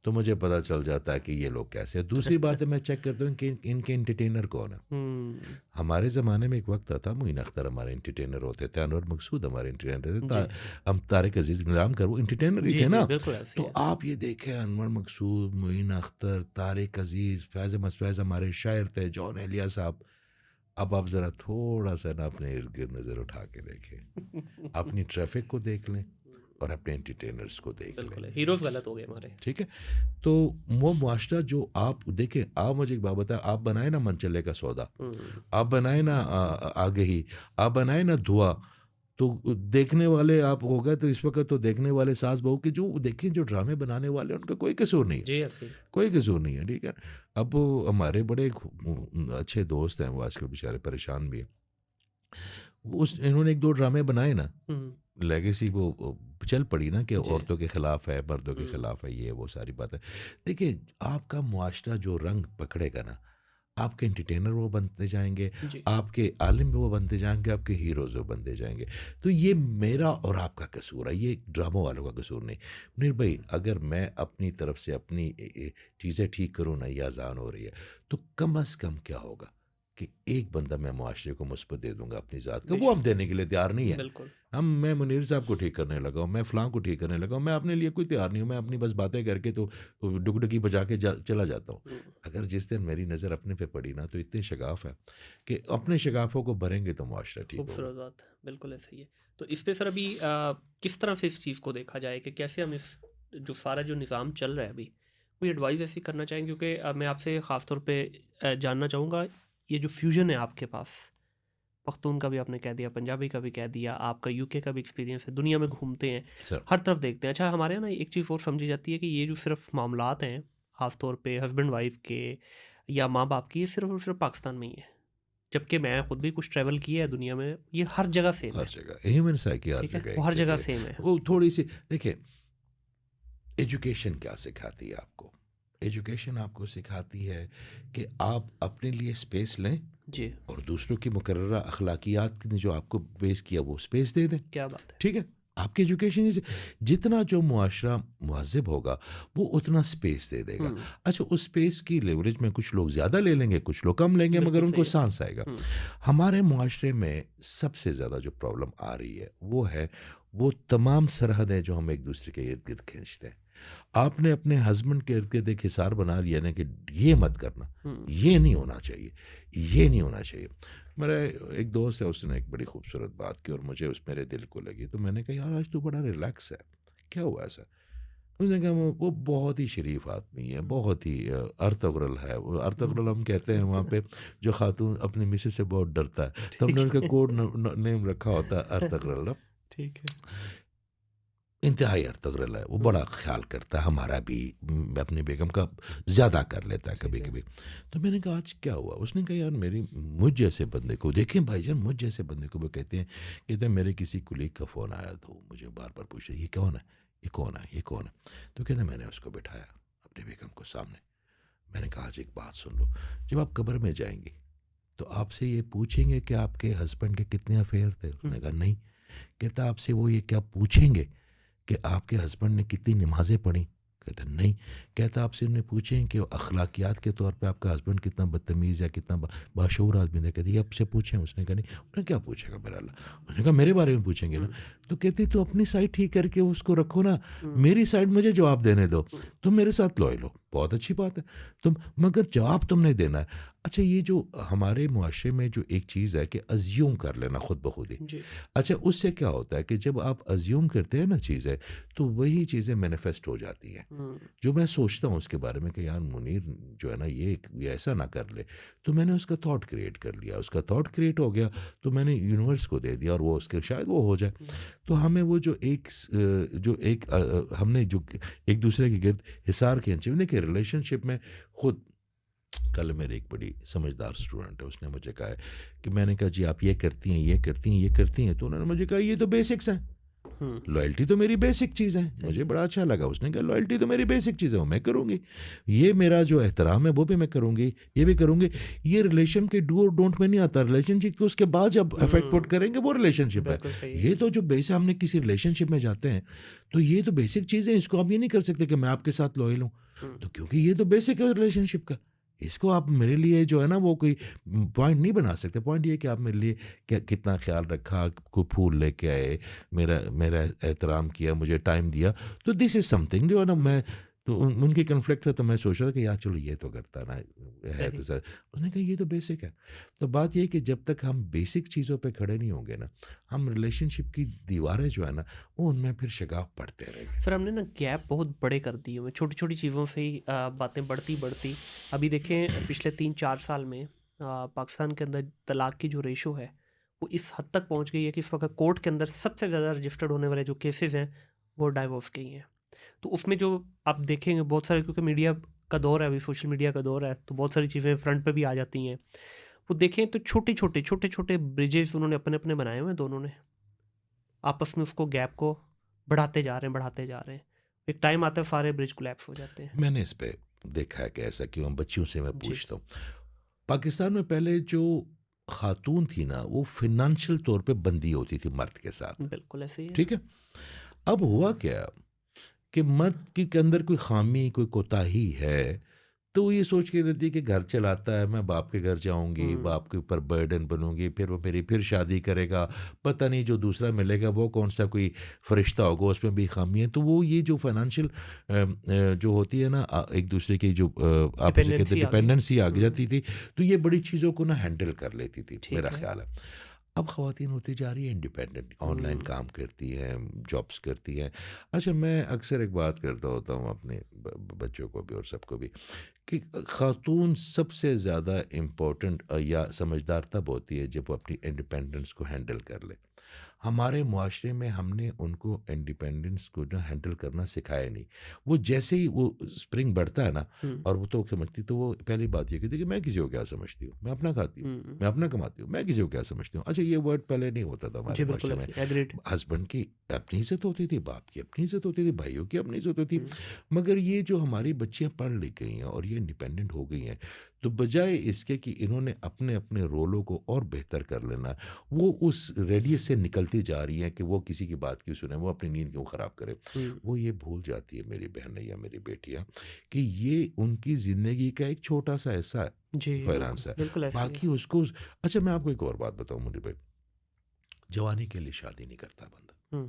तो मुझे पता चल जाता है कि ये लोग कैसे हैं। दूसरी बात है मैं चेक करता हूँ कि इनके एंटरटेनर कौन है। हुँ। हमारे ज़माने में एक वक़्त था, मोइन अख्तर हमारे एंटरटेनर होते थे, अनवर मकसूद हमारे एंटरटेनर थे, जी। हम तारिक अज़ीज़ गुलाम कर वो एंटरटेनर ही जी, थे जी, ना। बिल्कुल ऐसे तो ही है। आप ये देखें अनवर मकसूद, मोइन अख्तर, तारिक अज़ीज़, फ़ैज़ अहमद फ़ैज़ हमारे शायर थे, जॉन एलिया साहब। अब आप ज़रा थोड़ा-सा ना अपने इर्द-गिर्द नज़र उठा के देखें। अपनी ट्रैफ़िक को देख लें और अपने एंटरटेनर्स को देख लें। बिल्कुल है, हीरोज़ गलत हो गए हमारे। ठीक है? तो वो मुआशरा जो आप देखें, आप मुझे एक बात बताएँ, आप बनाए ना मनचले का सौदा, हुँ। आप बनाए ना आगे ही, आप बनाए ना धुआँ, तो देखने वाले आप हो गए। तो इस वक़्त तो देखने वाले सास-बहू के जो देखिए जो ड्रामे बनाने वाले हैं उनका कोई कसूर नहीं है, जी, ऐसे ही। कोई कसूर नहीं है, ठीक है? अब हमारे बड़े अच्छे दोस्त हैं, वो आजकल बेचारे परेशान भी हैं। उस इन्होंने 1-2 ड्रामे बनाए ना, हुँ, लेगेसी वो चल पड़ी ना कि जी। औरतों के खिलाफ है, मर्दों के हुँ, खिलाफ है, ये वो सारी बातें। देखिए, आपका मुआशरा जो रंग पकड़ेगा ना, आपके एंटरटेनर वो बनते जाएँगे, जी, आपके आलिम वो बनते जाएँगे, आपके हीरोज़ वो बनते जाएँगे। तो ये मेरा और आपका कसूर है, ये ड्रामों वालों का कसूर नहीं। मुनीर भाई, अगर मैं अपनी तरफ से अपनी चीज़ें ठीक करूँ ना, ये अज़ान हो रही है, तो कम से कम क्या होगा कि एक बंदा मैं मुआशरे को मुस्बत दे दूँगा अपनी ज़ात का, वो हम बेशक, देने के लिए तैयार नहीं है। बिल्कुल। मैं मुनीर साहब को ठीक करने लगा हूँ, मैं फ़लाँ को ठीक करने लगा हूँ, मैं अपने लिए कोई तैयार नहीं हूँ, मैं अपनी बस बातें करके तो डुगडुगी बजा के चला जाता हूँ। हुँ, अगर जिस दिन मेरी नज़र अपने पे पड़ी ना, तो इतने शगाफ़ हैं कि अपने शगाफ़ों को भरेंगे तो मुआशरा ठीक होगा। खूबसूरत बात है, बिल्कुल ऐसा ही है। तो इस पे सर अभी किस तरह से इस चीज़ को देखा जाए कि कैसे हम इस जो सारा जो निज़ाम चल रहा है अभी, कोई एडवाइस ऐसी करना चाहेंगे? क्योंकि मैं आपसे ख़ास तौर पे जानना चाहूँगा, ये जो फ्यूज़न है आपके पास, पख्तून का भी आपने कह दिया, पंजाबी का भी कह दिया, आपका यूके का भी एक्सपीरियंस है, दुनिया में घूमते हैं, सर, हर तरफ देखते हैं। अच्छा, हमारे यहाँ ना एक चीज़ और समझी जाती है कि ये जो सिर्फ़ मामलात हैं, ख़ास तौर पे हस्बैंड वाइफ़ के या माँ-बाप की, ये सिर्फ़ और सिर्फ़ पाकिस्तान में ही है। जबकि मैं खुद भी कुछ ट्रैवल किया है दुनिया में, ये हर जगह सेम हर है, जगह ह्यूमन साइकी हर ठीक है? जगह वो एक हर जगह जगह है। सेम है। वो थोड़ी-सी देखिए, एजुकेशन क्या सिखाती है आपको? एजुकेशन आपको सिखाती है कि आप अपने लिए स्पेस लें जी, और दूसरों की मुकर्ररा अखलाकियात ने जो आपको बेस किया, वो स्पेस दे दें। क्या बात है। ठीक है? आपकी एजुकेशन इज़ जितना जो मुआशरा मुहज़्ज़ब होगा, वो उतना स्पेस दे देगा। हुँ, अच्छा, उस स्पेस की लेवरेज में कुछ लोग ज़्यादा ले लेंगे, कुछ लोग कम लेंगे, मगर बिल्कुल उनको सही है। सांस आएगा। हुँ, हमारे मुआशरे में सबसे ज़्यादा जो प्रॉब्लम आ रही है, वो है, वो तमाम सरहदें जो हम एक-दूसरे के इर्द-गिर्द खींचते हैं। आपने अपने हस्बैंड के इर्द-गिर्द एक हिसार बना लिया ना कि ये मत करना, हुँ, ये नहीं होना चाहिए, ये नहीं होना चाहिए। मेरा एक दोस्त है, उसने एक बड़ी खूबसूरत बात की और मुझे उस मेरे दिल को लगी, तो मैंने कहा, यार आज तू बड़ा रिलैक्स है, क्या हुआ ऐसा? उसने कहा, वो बहुत ही शरीफ आदमी है, हुँ, बहुत ही अर्तगरल है। वो हुँ, अर्तगरल हम कहते हैं वहाँ पे, जो खातून अपनी मिसेज से बहुत डरता है, तो हमने ठीक उसका है। कोड नेम रखा होता है अर्तगरल ना। ठीक है। इंतहाई अर्तगरल है, वो हुँ, बड़ा ख्याल करता है हमारा भी, अपनी बेगम का ज़्यादा कर लेता है ठीक कभी है। कभी। तो मैंने कहा, आज क्या हुआ? उसने कहा, यार मेरी मुझ जैसे बंदे को देखें भाईजान, मुझ जैसे बंदे को वो कहते हैं मेरे किसी कुलीग का फ़ोन आया, तो मुझे बार बार पूछे, ये कौन है, ये कौन है, ये कौन है? तो कहते, मैंने उसको बिठाया अपनी बेगम को सामने। मैंने कहा, आज एक बात सुन लो, जब आप कब्र में जाएंगे तो आपसे ये पूछेंगे कि आपके हस्बैंड के कितने अफेयर थे? हुँ, उसने कहा, नहीं। कहता, आपसे वो ये क्या पूछेंगे कि आपके हस्बैंड ने कितनी नमाज़ें पढ़ी? कहता, नहीं। कहता, आपसे उन्हें पूछें कि अखलाकियात के तौर पे आपका हस्बैंड कितना बदतमीज़ या कितना बाशऊर आदमी है? कहती, ये आपसे पूछें? उसने कहा, नहीं। उन्हें क्या पूछेगा मेरा अल्लाह? उसने कहा, मेरे बारे में पूछेंगे ना। हुँ, तो कहती, तो अपनी साइड ठीक करके उसको रखो ना, हुँ, मेरी साइड मुझे जवाब देने दो। हुँ, तुम मेरे साथ लॉयल हो, बहुत अच्छी बात है। तुम, मगर जवाब तुमने देना है। अच्छा, ये जो हमारे मुआशरे में जो एक चीज़ है कि अज़्यूम कर लेना खुद ब खुद ही। जी, अच्छा, उससे क्या होता है कि जब आप अज़्यूम करते हैं ना चीज़ें, तो वही चीज़ें मैनिफेस्ट हो जाती हैं। हुँ, जो मैं सोचता हूँ उसके बारे में कि यार मुनीर जो है ना, ये ऐसा ना कर ले, तो मैंने उसका थॉट क्रिएट कर लिया, उसका थॉट क्रिएट हो गया, तो मैंने यूनिवर्स को दे दिया और वो उसके शायद वो हो जाए। हुँ, तो हमें वो हमने जो एक दूसरे के गिर्द हिसार खींचे, देखिए रिलेशनशिप में खुद, कल मेरे एक बड़ी समझदार स्टूडेंट है, उसने मुझे कहा है कि, मैंने कहा, जी आप ये करती हैं, ये करती हैं, ये करती हैं, तो उन्होंने मुझे कहा, ये तो बेसिक्स हैं, हुँ, लॉयल्टी तो मेरी बेसिक चीज़ है। सही मुझे है। बड़ा अच्छा लगा, उसने कहा, लॉयल्टी तो मेरी बेसिक चीज़ है, वो मैं करूँगी। ये मेरा जो एहतराम है वो भी मैं करूँगी, ये भी करूँगी। ये रिलेशन के डू और डोंट में नहीं आता, रिलेशनशिप के उसके बाद जब इफेक्ट पुट हुँ, करेंगे वो रिलेशनशिप है। बिल्कुल सही है। ये तो जो बेस है, हमने किसी रिलेशनशिप में जाते हैं, तो ये तो बेसिक चीज़ है, इसको आप ये नहीं कर सकते कि मैं आपके साथ लॉयल हूँ। हुँ, तो क्योंकि ये तो बेसिक है रिलेशनशिप का। इसको आप मेरे लिए जो है ना वो कोई पॉइंट नहीं बना सकते। पॉइंट ये है कि आप मेरे लिए क्या कितना ख़्याल रखा, कोई फूल लेके आए, मेरा मेरा एहतराम किया, मुझे टाइम दिया। तो दिस इज़ समथिंग जो है ना, हुँ, मैं तो उनकी कॉन्फ्लिक्ट था, तो मैं सोच रहा था कि यार चलो ये तो करता ना है तो सही। सर। उसने कहा, ये तो बेसिक है। तो बात ये है कि जब तक हम बेसिक चीज़ों पे खड़े नहीं होंगे ना, हम रिलेशनशिप की दीवारें जो है ना, वो उनमें फिर शिगाफ पड़ते रहेंगे। सर हमने ना गैप बहुत बड़े कर दिए हुए हैं, छोटी-छोटी चीज़ों से ही बातें बढ़ती-बढ़ती अभी देखें पिछले 3-4 साल में पाकिस्तान के अंदर तलाक की जो रेशो है, वो इस हद तक पहुँच गई है कि इस वक़्त कोर्ट के अंदर सबसे ज़्यादा रजिस्टर्ड होने वाले जो केसेज़ हैं, वो डाइवोर्स के ही हैं। तो उसमें जो आप देखेंगे बहुत सारे, क्योंकि मीडिया का दौर है अभी, सोशल मीडिया का दौर है, तो बहुत सारी चीज़ें फ्रंट पे भी आ जाती हैं। वो देखें तो छोटे-छोटे ब्रिजेज़ उन्होंने अपने-अपने बनाए हुए हैं दोनों ने। आपस में उसको गैप को बढ़ाते जा रहे हैं। एक टाइम आता है सारे ब्रिज कोलैप्स हो जाते हैं। मैंने इस पे देखा है कि ऐसा क्यों, बच्चियों से मैं जी, पूछता हूँ। पाकिस्तान में पहले जो खातून थी ना, वो फ़ाइनेंशियल तौर पे बंधी होती थी मर्द के साथ, बिल्कुल ऐसे ही है। ठीक है? अब हुआ क्या कि मर्द के अंदर कोई ख़ामी, कोई कोताही है, तो वो ये सोच के रहती है कि घर चलाता है, मैं बाप के घर जाऊँगी, हुँ, बाप के ऊपर बर्डन बनूँगी, फिर वो मेरी फिर शादी करेगा, पता नहीं जो दूसरा मिलेगा वो कौन-सा कोई फ़रिश्ता होगा, उसमें भी ख़ामी है। तो वो ये जो फ़ाइनेंशियल जो होती है ना, एक-दूसरे की जो आप उसे कहते हैं डिपेंडेंसी आ गई। डिपेंडेंसी आ हुँ, जाती थी, तो ये बड़ी चीज़ों को ना हैंडल कर लेती थी, मेरा ठीक है। ख़्याल है। अब ख़वातीन होती जा रही हैं इंडिपेंडेंट, ऑनलाइन हुँ, काम करती हैं, जॉब्स करती हैं। अच्छा, मैं अक्सर एक बात करता होता हूँ अपने बच्चों को भी और सबको भी, कि खातून सबसे ज़्यादा इम्पोर्टेंट या समझदार तब होती है जब वो अपनी इंडिपेंडेंस को हैंडल कर ले। हमारे मुआशरे में हमने उनको इंडिपेंडेंस को ना हैंडल करना सिखाया नहीं। वो जैसे ही वो स्प्रिंग बढ़ता है ना, हुँ, और वो तो समझती, तो वो पहली बात ये कहती है कि मैं किसी को क्या समझती हूँ, मैं अपना खाती हूँ, हुँ। मैं अपना कमाती हूँ, मैं किसी को क्या समझती हूँ। अच्छा, ये वर्ड पहले नहीं होता था हमारे जी, बिल्कुल मुआशरे में। ऐसे ही, एग्रीड। हस्बैंड की अपनी इज़्ज़त होती थी, बाप की अपनी इज़्ज़त होती थी, भाइयों की अपनी इज़्ज़त होती थी। हुँ, मगर ये जो हमारी बच्चियाँ पढ़ लिख गई हैं और ये इंडिपेंडेंट हो गई हैं, तो बजाय इसके कि इन्होंने अपने-अपने रोलों को और बेहतर कर लेना, वो उस रेडियस से निकलती जा रही हैं कि वो किसी की बात क्यों सुने, वो अपनी नींद क्यों ख़राब करे। हुँ। वो ये भूल जाती है मेरी बहनें या मेरी बेटियाँ, कि ये उनकी ज़िंदगी का एक छोटा-सा हिस्सा है, जी, बिल्कुल, फाइनेंस है। बिल्कुल ऐसे ही है। बाकी उसको अच्छा, मैं आपको एक और बात बताऊँ मुनीर भाई, जवानी के लिए शादी नहीं करता बंदा। हुँ,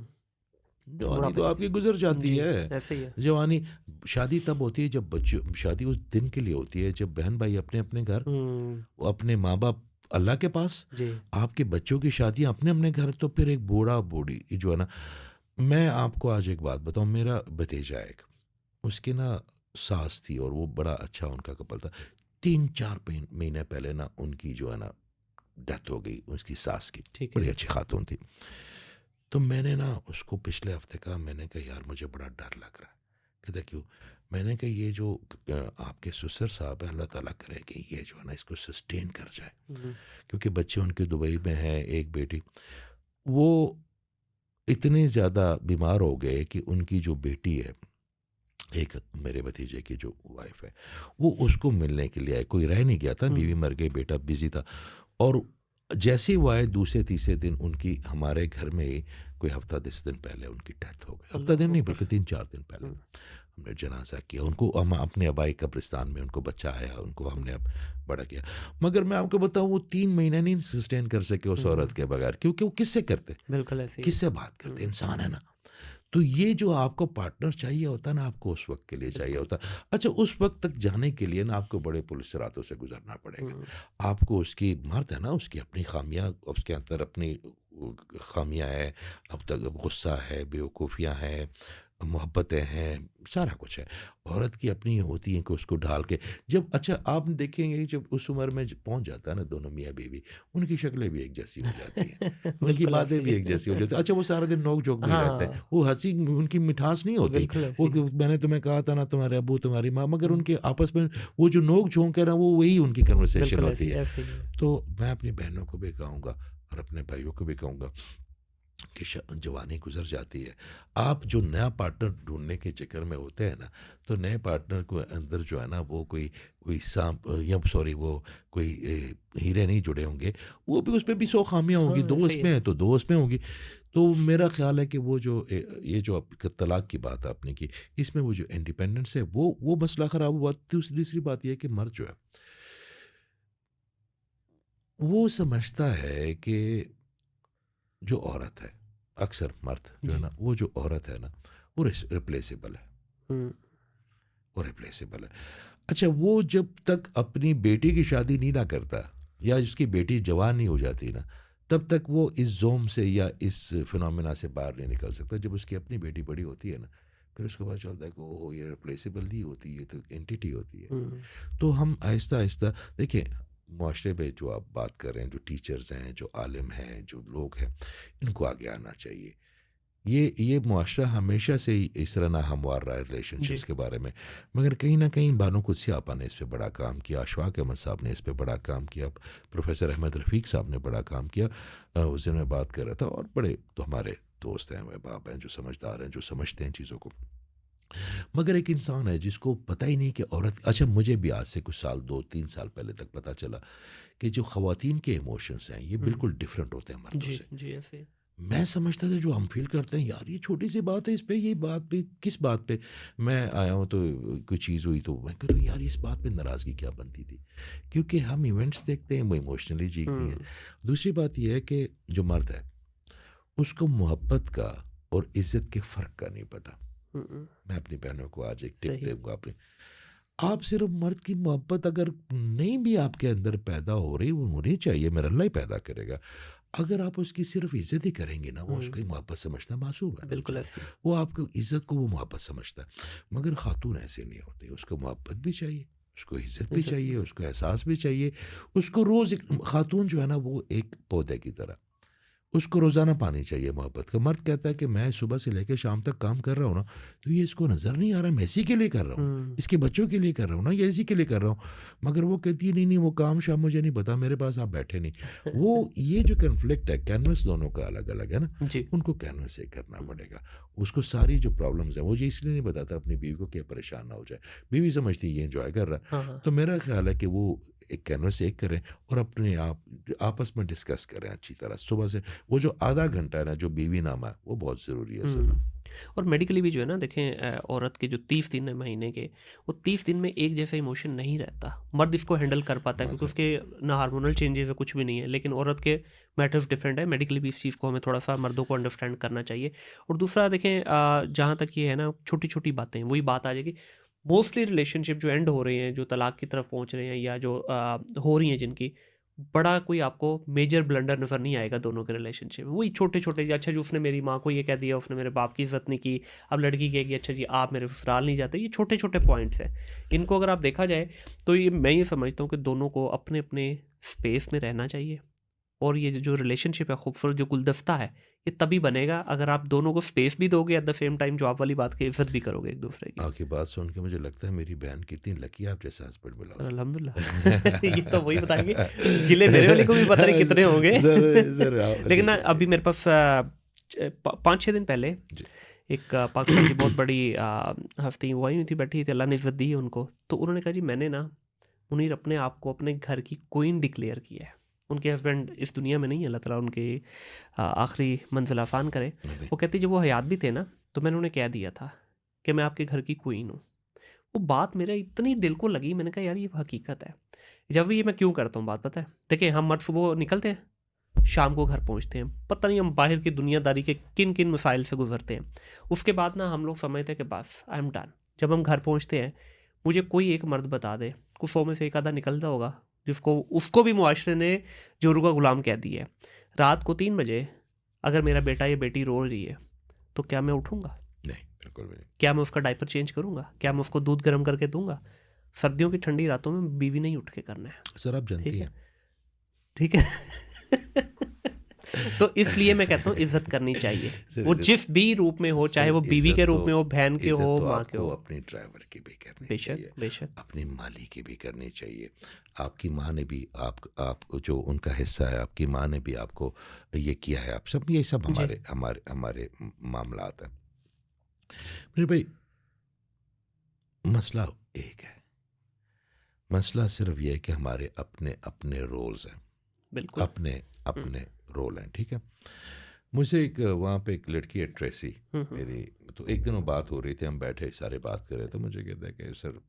जवानी बुढ़ापे तो तक। आपकी गुज़र जाती जी, है। ऐसे ही है। जवानी शादी तब होती है जब बच्चों शादी उस दिन के लिए होती है जब बहन-भाई अपने-अपने घर, हुँ, वो अपने माँ-बाप अल्लाह के पास, जी, आपके बच्चों की शादियाँ अपने-अपने घर, तो फिर एक बूढ़ा-बूढ़ी जो है ना, मैं आपको आज एक बात बताऊँ, मेरा भतीजा है एक, उसकी ना सास थी और वो बड़ा अच्छा उनका कपल था। 3-4 महीने पहले ना उनकी जो है ना डेथ हो गई, उसकी सास की, ठीक बड़ी है। अच्छी खातून थी। तो मैंने ना उसको पिछले हफ्ते कहा, मैंने कहा यार मुझे बड़ा डर लग रहा है। कहता क्यों? मैंने कहा ये जो आपके ससुर साहब हैं, अल्लाह ताला करे कि ये जो है ना इसको सस्टेन कर जाए। हुँ, क्योंकि बच्चे उनके दुबई में हैं, एक बेटी, वो इतने ज़्यादा बीमार हो गए कि उनकी जो बेटी है, एक मेरे भतीजे की जो वाइफ़ है, वो उसको मिलने के लिए आई। कोई रह नहीं गया था, हुँ, बीवी मर गई, बेटा बिज़ी था। और जैसे ही वो आए दूसरे-तीसरे दिन उनकी हमारे घर में ही कोई हफ़्ता 10 दिन पहले उनकी डेथ हो गई। हफ़्ता दिन अल्लाह नहीं अकबर! बल्कि 3-4 दिन पहले। हुँ, हमने जनाज़ा किया, उनको हम अपने आबाई कब्रिस्तान में उनको बच्चा आया, उनको हुँ, हमने अब बड़ा किया। मगर मैं आपको बताऊँ, वो 3 महीने नहीं सस्टेन कर सके उस औरत हुँ, के बगैर, क्योंकि वो किससे करते? बिल्कुल ऐसे ही है। किससे बात करते? हुँ, इंसान है ना। तो ये जो आपको पार्टनर चाहिए होता है ना, आपको उस वक़्त के लिए चाहिए बिल्कुल। होता है। अच्छा, उस वक़्त तक जाने के लिए ना आपको बड़े पुलिसरातों से गुज़रना पड़ेगा। हुँ, आपको उसकी मर्द है ना, उसकी अपनी ख़ामियाँ, उसके अंदर अपनी ख़ामियाँ हैं, अब तक गुस्सा है, बेवकूफ़ियाँ हैं, मोहब्बतें हैं, सारा कुछ है। औरत की अपनी होती है कि उसको ढाल के जब, अच्छा आप देखेंगे जब उस उम्र में पहुँच जाता है ना दोनों मियाँ-बीवी, उनकी शक्लें भी एक जैसी हो जाती हैं। उनकी बिल्कुल बातें ऐसे भी ही एक है। जैसी हो जाती हैं। अच्छा, वो सारा दिन नोक-झोंक में ही रहते हैं। हाँ, वो हँसी उनकी मिठास नहीं होती। बिल्कुल ऐसे वो ही कि है। मैंने तुम्हें कहा था ना, तुम्हारे अब्बू, तुम्हारी माँ, मगर हुँ, उनके आपस में वो जो नोक-झोंक है ना, वो वही उनकी कन्वर्सेशन बिल्कुल होती है। ऐसे ही है। तो मैं अपनी बहनों को भी कहूँगा और अपने भाइयों को भी कहूँगा कि जवानी गुजर जाती है। आप जो नया पार्टनर ढूँढने के चक्कर में होते हैं ना, तो नए पार्टनर को अंदर जो है ना, वो कोई कोई सांप या सॉरी वो कोई हीरे नहीं जुड़े होंगे। वो भी उसमें भी 100 ख़ामियाँ होंगी, हाँ, 2 ऐसे ही इसमें है। है तो 2 उसमें होंगी। तो मेरा ख़्याल है कि वो जो ये जो आप तलाक की बात आपने की, इसमें वो जो इंडिपेंडेंस है, वो मसला ख़राब हुआ। दूसरी बात ये है कि मर्द जो है, वो समझता है कि जो औरत है, अक्सर मर्द जो है जी। ना, वो जो औरत है ना, वो रिप्लेसेबल है, हुँ, वो रिप्लेसेबल है। अच्छा, वो जब तक अपनी बेटी की शादी नहीं ना करता या उसकी बेटी जवान नहीं हो जाती ना, तब तक वो इस ज़ोम से या इस फिनोमेना से बाहर नहीं निकल सकता। जब उसकी अपनी बेटी बड़ी होती है ना, फिर उसको पता चलता है कि ओहो! ये रिप्लेसेबल नहीं होती, ये तो एंटिटी होती है। हुँ, तो हम आहिस्ता-आहिस्ता देखिए, मुआशरे में जो आप बात कर रहे हैं, जो टीचर्स हैं, जो आलिम हैं, जो लोग हैं, इनको आगे आना चाहिए। ये मुआशरा हमेशा से ही इस तरह नाहमवार रहा है जी रिलेशनशिप्स के बारे में। मगर कहीं ना कहीं बानो कुदसी आपा ने इस पे बड़ा काम किया, अशफाक अहमद साहब ने इस पे बड़ा काम किया, प्रोफेसर अहमद रफ़ीक साहब ने बड़ा काम किया। उस दिन मैं बात कर रहा था, और बड़े तो हमारे दोस्त हैं, हमारे बाप हैं, जो समझदार हैं, जो समझते हैं चीज़ों को। मगर एक इंसान है जिसको पता ही नहीं कि औरत, अच्छा मुझे भी आज से कुछ साल 2-3 साल पहले तक पता चला कि जो ख़वातीन के इमोशंस हैं ये हम्म बिल्कुल डिफरेंट होते हैं मर्दों जी से। जी ऐसे ही। मैं समझता था जो हम फ़ील करते हैं, यार ये छोटी सी बात है, इस पे ये बात पे किस बात पे मैं आया हूँ तो कोई चीज़ हुई तो मैं कहता हूँ यार इस बात पे नाराज़गी क्या बनती थी? क्योंकि हम इवेंट्स देखते हैं, वो इमोशनली जीती हैं। हम्म दूसरी बात ये है कि जो मर्द है उसको मोहब्बत का और इज़्ज़त के फ़र्क का नहीं पता। हम्म, मैं अपनी बहनों को आज एक टिप सही। दूँगा अपनी, आप सिर्फ़ मर्द की मोहब्बत अगर नहीं भी आपके अंदर पैदा हो रही, वो होनी चाहिए, मेरा अल्लाह ही पैदा करेगा। अगर आप उसकी सिर्फ़ इज़्ज़त ही करेंगे ना, वो हम्म उसकी मोहब्बत समझता है, मासूम है ना बिल्कुल बेचारा। ऐसे ही। वो आपको इज़्ज़त को वो मोहब्बत समझता है। मगर ख़ातून ऐसे नहीं होती, उसको मोहब्बत भी चाहिए, उसको इज़्ज़त भी इज्जत चाहिए, भी। उसको एहसास भी चाहिए। उसको रोज़ एक ख़ातून जो है ना वो एक पौधे की तरह, उसको रोज़ाना पानी चाहिए मोहब्बत का। मर्द कहता है कि मैं सुबह से लेकर शाम तक काम कर रहा हूँ ना, तो ये इसको नज़र नहीं आ रहा, मैं इसी के लिए कर रहा हूँ, हम्म इसके बच्चों के लिए कर रहा हूँ ना, या इसी के लिए कर रहा हूँ। मगर वो कहती है नहीं नहीं वो काम शाम मुझे नहीं पता, मेरे पास आप बैठे नहीं। वो ये जो कन्फ्लिक्ट है, कैनवस दोनों का अलग अलग है ना, जी। उनको कैनवस से करना पड़ेगा। उसको सारी जो प्रॉब्लम्स हैं वो ये इसलिए नहीं बताता अपनी बीवी को कि परेशान ना हो जाए, बीवी समझती है ये इंजॉय कर रहा हाँ है। हाँ तो मेरा ख्याल है कि वो एक कैनवस एक करें और अपने आप आपस में डिस्कस करें अच्छी तरह सुबह से। वो जो आधा घंटा है ना जो बीवी नामा है वो बहुत ज़रूरी है हुँ। सुनना। और मेडिकली भी जो है ना देखें औरत के जो 30 दिन है महीने के, वो 30 दिन में एक जैसा इमोशन नहीं रहता। मर्द इसको हैंडल कर पाता है क्योंकि मगर उसके ना हार्मोनल चेंजेज़ है, कुछ भी नहीं है। लेकिन औरत के मैटर्स डिफरेंट है। मेडिकली भी इस चीज़ को हमें थोड़ा-सा मर्दों को अंडरस्टैंड करना चाहिए। और दूसरा देखें जहाँ तक ये है ना छोटी-छोटी बातें, वही बात आ जाएगी। मोस्टली रिलेशनशिप जो एंड हो रहे हैं, जो तलाक की तरफ पहुँच रहे हैं या जो हो रही हैं जिनकी, बड़ा कोई आपको मेजर ब्लंडर नज़र नहीं आएगा दोनों के रिलेशनशिप में। वही छोटे-छोटे, अच्छा जी उसने मेरी माँ को ये कह दिया, उसने मेरे बाप की इज़्ज़त नहीं की। अब लड़की कहेगी अच्छा जी आप मेरे ससुराल नहीं जाते। ये छोटे-छोटे पॉइंट्स हैं। इनको अगर आप देखा जाए तो ये मैं ये समझता हूँ कि दोनों को अपने-अपने स्पेस में रहना चाहिए। और ये जो रिलेशनशिप है खूबसूरत जो गुलदस्ता है, ये तभी बनेगा अगर आप दोनों को स्पेस भी दोगे एट द सेम टाइम जो आप वाली बात की इज़्ज़त भी करोगे एक-दूसरे की। आपकी बात सुन के मुझे लगता है मेरी बहन कितनी लकी आप जैसा हस्बैंड मिला सर उसको। अल्हम्दुलिल्लाह ये तो वही बताएँगे। गिले मेरे वाले को भी पता नहीं कितने होंगे। सर सर लेकिन ना जी जी अभी मेरे पास 5-6 दिन पहले जी एक पाकिस्तान की बहुत बड़ी हस्ती वो आई हुई थी, बैठी थी, अल्लाह ने इज़्ज़त दी है उनको। तो उन्होंने कहा जी मैंने ना मुनीर अपने आप को अपने घर की क्वीन डिक्लेयर किया है। उनके हस्बैंड इस दुनिया में नहीं है, अल्लाह ताला उनकी आखिरी मंजिल आसान करे। अभी वो कहती जब वो हयात भी थे ना, तो मैंने उन्हें कह दिया था कि मैं आपके घर की क्वीन हूँ। वो बात मेरे इतनी दिल को लगी, मैंने कहा यार ये हकीकत है। जब भी ये मैं क्यों करता हूँ बात पता है? देखिए हम मर्द सुबह निकलते हैं, शाम को घर पहुँचते हैं। पता नहीं हम बाहर की दुनियादारी के किन-किन मसाइल से गुज़रते हैं। उसके बाद ना हम लोग समझते हैं कि बस आई एम डन। जब हम घर पहुँचते हैं, मुझे कोई एक मर्द बता दे, कुछ 100 में से एक आधा निकलता होगा, जिसको उसको भी मुआशरे ने जोरू का गुलाम कह दिया है। रात को 3 बजे अगर मेरा बेटा या बेटी रो रही है, तो क्या मैं उठूँगा? नहीं बिल्कुल भी नहीं। क्या मैं उसका डायपर चेंज करूँगा? क्या मैं उसको दूध गर्म करके दूँगा? सर्दियों की ठंडी रातों में बीवी ने ही उठ के करना है। सर आप जानती ठीक है? हैं ठीक है? तो इसलिए मैं कहता हूँ इज़्ज़त करनी चाहिए। सर वो इज्जत, जिस भी रूप में हो, चाहे सर वो बीवी के रूप में हो, बहन के इज्जत हो, तो माँ के आपको हो। अपनी ड्राइवर की भी करनी बेशक, चाहिए, बेशक। अपनी माली की भी करनी चाहिए। आपकी माँ ने भी आप जो उनका हिस्सा है, आपकी माँ ने भी आपको ये किया है, आप सब ये सब जी। हमारे हमारे हमारे मामलात हैं। मेरे भाई मसला एक है, मसला सिर्फ ये है कि हमारे अपने अपने रोल्स हैं, बिल्कुल। अपने हुँ, अपने रोल हैं, ठीक है। मुझे एक वहाँ पे एक लड़की है ट्रेसी, हुँ, हुँ। मेरी, तो एक दिन वो बात हो रही थी, हम बैठे सारे बात कर रहे थे, मुझे कहता है कि sir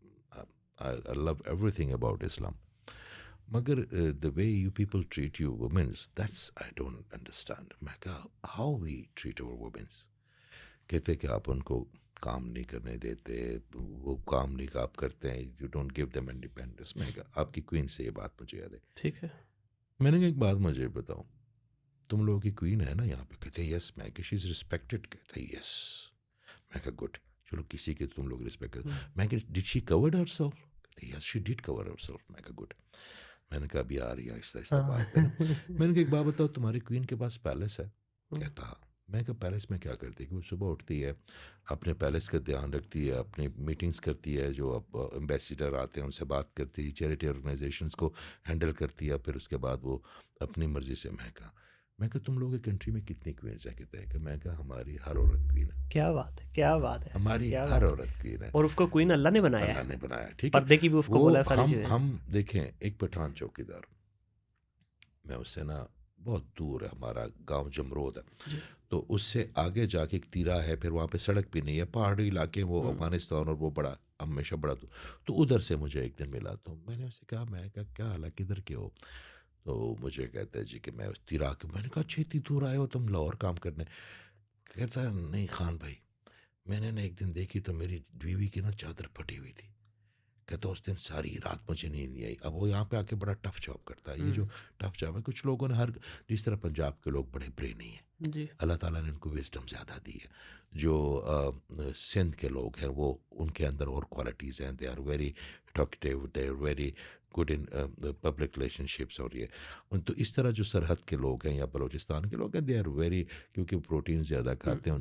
I love everything about Islam, मगर the way you people treat you womens that's I don't understand. मैं कहा how we treat our womens? कहते कि आप उनको काम नहीं करने देते, वो काम नहीं आप करते हैं, you don't give them independence. मैं कहा आपकी क्वीन से ये बात मुझे याद है। ठीक है। मैंने कहा एक बात मुझे बताओ, तुम लोगों की क्वीन है ना यहाँ पे? कहते यस। मैं कि शी इज़ रिस्पेक्टेड? कहते यस। मैं कहा गुड, चलो किसी के तुम लोग रिस्पेक्ट कर। हुँ, मैं कि डिड शी कवर्ड हरसेल्फ? कहते yes she did cover herself. मैं कहा गुड। मैंने कहा अभी आ रही है आहिस्ता आहिस्ता हाँ। बात है ना। मैंने कहा एक बात बताओ, तुम्हारी क्वीन के पास पैलेस है? हुँ, कहता हाँ। मैं कहा पैलेस में क्या करती है कि वो सुबह उठती है, अपने पैलेस का ध्यान रखती है, अपनी मीटिंग्स करती है, जो अब एम्बेसडर आते हैं उनसे बात करती है, चैरिटी ऑर्गेनाइजेशंस को हैंडल करती है, फिर उसके बाद वो अपनी मर्ज़ी से। मैं कहा तुम लोगों की कंट्री में कितनी क्वींस हैं? कहते हैं कि मैं कहा हमारी हर औरत क्वीन है, क्या बात है, क्या बात है, हमारी क्या हर बात है। औरत क्वीन है। और उसको क्वीन अल्लाह ने बनाया अल्लाह है, ने बनाया, ठीक है। पर्दे की भी उसको वो बोला है सारी हम चीज़ें। हम देखें, एक पठान चौकीदार, मैं उससे ना बहुत दूर है, हमारा गांव जमरोद है, जी। तो उससे आगे जाके एक तीरा है, फिर वहाँ पे सड़क भी नहीं है, पहाड़ी इलाके, वो हुँ, अफगानिस्तान, और वो बड़ा हमेशा बड़ा, तो उधर से मुझे एक दिन मिला, तो मैंने उससे कहा, मैं कहा क्या हाल है, किधर के हो? तो मुझे कहता है जी कि मैं उस तीरा के। मैंने कहा अच्छी इतनी दूर आए हो तुम लाहौर काम करने? कहता है नहीं खान भाई, मैंने ना एक दिन देखी तो मेरी बीवी की ना चादर फटी हुई थी। कहता उस दिन सारी रात मुझे नींद नहीं आई। अब वो यहाँ पे आके बड़ा टफ जॉब करता है, ये हुँ, जो टफ जॉब है, कुछ लोगों ने हर, जिस तरह पंजाब के लोग बड़े ब्रेनी हैं, जी, अल्लाह ताला ने उनको विजडम ज़्यादा दी है। जो सिंध के लोग हैं, वो उनके अंदर और क्वालिटीज़ हैं, they are very talkative, they are very good in public relationships, और ये तो इस तरह जो सरहद के लोग हैं या बलूचिस्तान के लोग हैं, दे आर वेरी, क्योंकि प्रोटीन ज़्यादा हुँ, खाते हैं,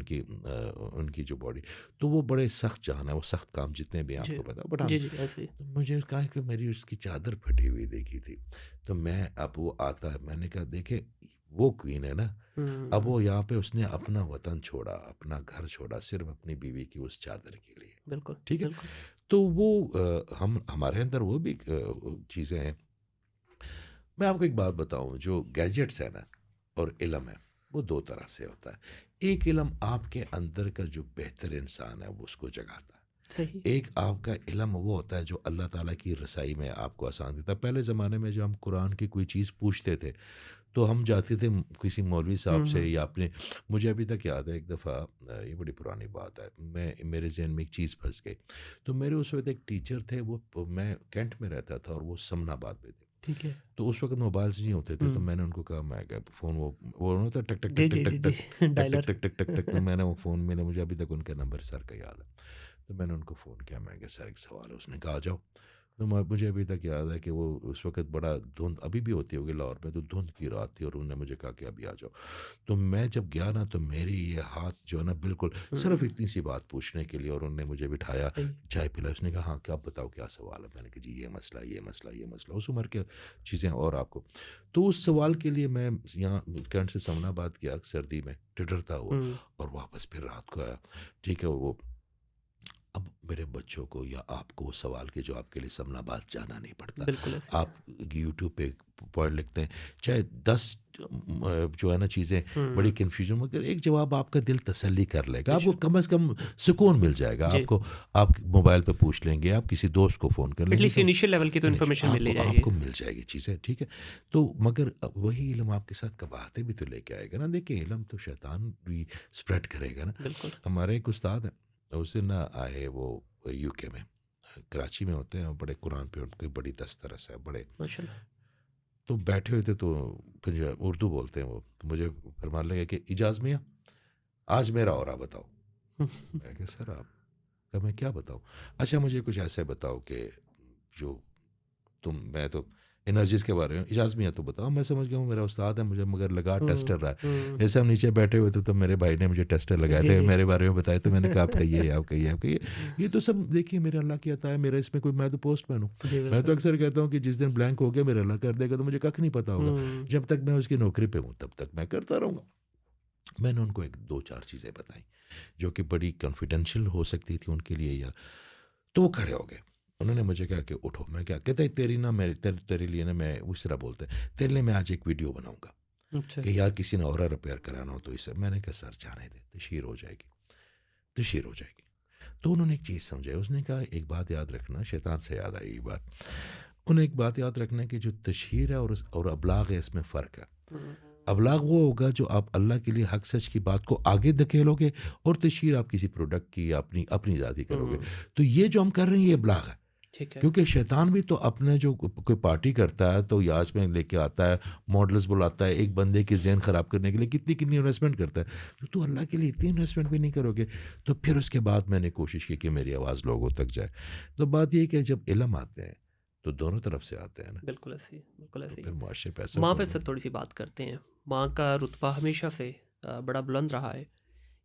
उनकी जो बॉडी, तो वो बड़े सख्त जान है, वो सख्त काम जितने भी हैं, जी, आपको पता है, बट हम, जी, जी, ऐसे ही। तो मुझे कहा कि मेरी उसकी चादर फटी हुई देखी थी, तो मैं, अब वो आता है, मैंने कहा देखे वो क्वीन है ना, अब हुँ, वो यहाँ पे उसने अपना वतन छोड़ा, अपना घर छोड़ा, सिर्फ अपनी बीवी की उस चादर के लिए, बिल्कुल, ठीक है। बिल्कुल। तो वो हम, हमारे अंदर वो भी चीज़ें हैं। मैं आपको एक बात बताऊं, जो गैजेट्स है ना और इल्म है, वो दो तरह से होता है। एक इल्म आपके अंदर का जो बेहतर इंसान है वो उसको जगाता है, सही। एक आपका इल्म वो होता है जो अल्लाह ताला की रसाई में आपको आसान देता है। पहले ज़माने में जब हम कुरान की कोई चीज़ पूछते थे, तो हम जाते थे किसी मौलवी साहब हुँ, से हुँ, या अपने, मुझे अभी तक याद है, एक दफ़ा, ये बड़ी पुरानी बात है, मैं, मेरे ज़हन में एक चीज़ फंस गई। तो मेरे उस वक्त एक टीचर थे, वो, मैं कैंट में रहता था और वो समनाबाद में थे। ठीक है। तो उस वक्त मोबाइल्स नहीं होते थे, तो हुँ, मैंने उनको कहा, मैं क्या फ़ोन, वो नहीं होता टक टक जी, टक टक जी, जी, टक जी, टक टक टक डायलर। टक टक टक टक, तो मैंने वो फ़ोन, मैंने, मुझे अभी तक उनका नंबर सर का याद है। तो मैंने उनको फ़ोन किया, मैं क्या सर एक सवाल है, उसने कहा आ जाओ। तो मुझे अभी तक याद है कि वो उस वक़्त बड़ा धुंध अभी भी होती होगी लाहौर में, तो धुंध की रात थी, और उन्होंने मुझे कहा कि अभी आ जाओ। तो मैं जब गया ना, तो मेरी ये हाथ जो है ना, बिल्कुल सिर्फ़ हुँ, इतनी सी बात पूछने के लिए, और उन्होंने मुझे बिठाया, सही। चाय पिलाई। उसने कहा हाँ, क्या बताओ क्या सवाल है? मैंने कहा जी ये मसला, ये मसला, ये मसला, उस उम्र के चीज़ें, और आपको, तो उस सवाल के लिए मैं यहाँ कैंट से समनाबाद गया सर्दी में, ठिठुरता हुआ, हुँ, और वापस फिर रात को आया। ठीक है, वो, अब मेरे बच्चों को या आपको उस सवाल के जवाब के लिए समनाबाद जाना नहीं पड़ता। बिल्कुल ऐसे ही है। आप यूट्यूब पे पॉइंट लिखते हैं, चाहे 10 जो है ना चीज़ें बड़ी हुँ, कन्फ्यूजन, मगर एक जवाब आपका दिल तसल्ली कर लेगा, आपको बेशक। कम से कम सुकून मिल जाएगा जी, आपको। आप मोबाइल पे पूछ लेंगे, आप किसी दोस्त को फ़ोन कर लेंगे, एटलीस्ट तो इनिशियल लेवल की तो इन्फॉर्मेशन मिल आपको ही जाएगी। आपको मिल जाएगी चीज़ें, ठीक है। तो मगर वही इल्म आपके साथ कबाहतें भी तो लेके आएगा ना। देखिए इल्म तो शैतान भी स्प्रेड करेगा ना। बिल्कुल, हमारे एक उस्ताद हैं, उस दिन ना आए वो यूके में, कराची में होते हैं, बड़े कुरान पे उनकी बड़ी दस्तरस है, बड़े, माशाल्लाह। तो बैठे हुए थे, तो पंजाब उर्दू बोलते हैं वो, तो मुझे फरमान लगे कि इजाज़ मियाँ, आज मेरा हो रहा बताओ। मैं कहा सर आप, कहा मैं क्या बताऊँ? अच्छा मुझे कुछ ऐसे बताओ कि जो मैं तो एनर्जीज़ के बारे में, इजाज़ मियाँ तो बताओ। मैं समझ गया हूँ मेरा उस्ताद है, मुझे मगर लगा हुँ, टेस्टर रहा है। हुँ, जैसे हम नीचे बैठे हुए थे, तो मेरे भाई ने मुझे टेस्टर लगाए जी, थे, जी। मेरे बारे में बताए, तो मैंने कहा आप कहिए, आप कहिए, आप कहिए। ये तो सब देखिए मेरे अल्लाह की अता है, मेरा इसमें कोई, मैं तो पोस्टमैन हूँ। जी, मैं तो बिल्कुल। अक्सर कहता हूँ कि जिस दिन ब्लैंक हो गया मेरा अल्लाह कर देगा, तो मुझे कख नहीं पता होगा। हुँ, जब तक मैं उसकी नौकरी पे हूँ तब तक मैं करता रहूँगा। मैंने उनको एक 2-4 चीज़ें बताई, जो कि बड़ी कॉन्फिडेंशियल हो सकती थी उनके लिए, या तो वो खड़े हो गए। उन्होंने मुझे कहा कि उठो। मैं क्या कहते हैं, तेरी ना, मेरी तेरे लिए ना, मैं उस तरह बोलते हैं, तेरे लिए मैं आज एक वीडियो बनाऊँगा अच्छा। कि यार किसी ने और रिपेयर कराना हो तो इसे। मैंने कहा सर जाने दे, तशहीर हो जाएगी, तशहीर हो जाएगी। तो उन्होंने एक चीज़ समझाई, उसने कहा एक बात याद रखना, शैतान से याद आई ये बात। उन्हें एक बात याद रखना कि जो तशहीर है और अबलाग है, इसमें फ़र्क है। हुँ, अबलाग वो होगा जो आप अल्लाह के लिए हक सच की बात को आगे धकेलोगे, और तशहीर आप किसी प्रोडक्ट की या अपनी अपनी ज़ाती करोगे। हुँ, तो ये जो हम कर रहे हैं ये अबलाग है। ठीक है। क्योंकि शैतान भी तो अपने जो कोई पार्टी करता है, तो याच में लेके आता है, मॉडल्स बुलाता है, एक बंदे की ज़हन ख़राब करने के लिए कितनी कितनी इन्वेस्टमेंट करता है। तो तू अल्लाह के लिए इतनी इन्वेस्टमेंट भी नहीं करोगे। तो फिर उसके बाद मैंने कोशिश की कि मेरी आवाज़ लोगों तक जाए। तो बात ये है कि जब इल्म आते हैं तो दोनों तरफ से आते हैं ना, बिल्कुल ऐसे ही, बिल्कुल तो ऐसे ही। फिर मुआशरे पे असर माँ तो पे नहीं। से थोड़ी-सी बात करते हैं। माँ का रुतबा हमेशा से बड़ा बुलंद रहा है।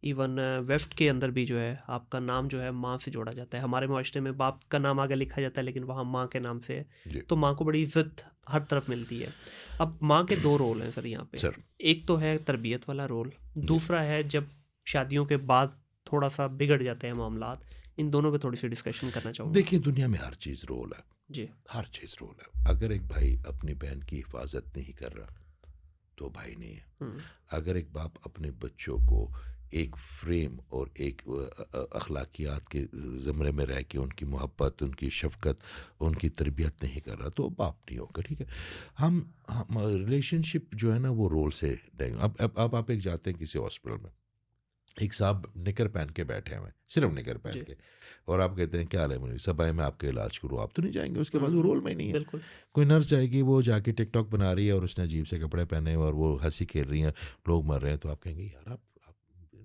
इवन वेस्ट के अंदर भी जो है आपका नाम जो है माँ से जोड़ा जाता है। हमारे माशरे में बाप का नाम आगे लिखा जाता है, लेकिन वहाँ माँ के नाम से है, जी तो माँ को बड़ी इज्जत हर तरफ मिलती है। अब माँ के दो रोल हैं सर यहाँ पे। सर। एक तो है तरबियत वाला रोल, जी दूसरा है जब शादियों के बाद थोड़ा सा बिगड़ जाते हैं मामलात। इन दोनों पे थोड़ी सी डिस्कशन करना चाहूँगा। देखिए, दुनिया में हर चीज़ रोल है, जी। हर चीज़ रोल है। अगर एक भाई अपनी बहन की हिफाजत नहीं कर रहा तो भाई नहीं है। हम्म, अगर एक बाप अपने बच्चों को एक फ्रेम और एक अखलाकियात के ज़मरे में रह के उनकी मोहब्बत, उनकी शफ़क़त, उनकी तरबियत नहीं कर रहा तो बाप नहीं होगा। ठीक है, हम रिलेशनशिप जो है ना वो रोल से नहीं। अब आप एक जाते हैं किसी हॉस्पिटल में, एक साहब निकर पहन के बैठे हुए हैं, सिर्फ निकर पहन जी। के, और आप कहते हैं क्या हाल है मुनीर साहब, भाई मैं आपका इलाज करूँ, आप तो नहीं जाएंगे, उसके बाद वो रोल में ही नहीं है। बिल्कुल कोई नर्स जाएगी, वो जाके टिकटॉक बना रही है और उसने अजीब से कपड़े पहने और वो हंसी खेल रही हैं, लोग मर रहे हैं, तो आप कहेंगे यार आप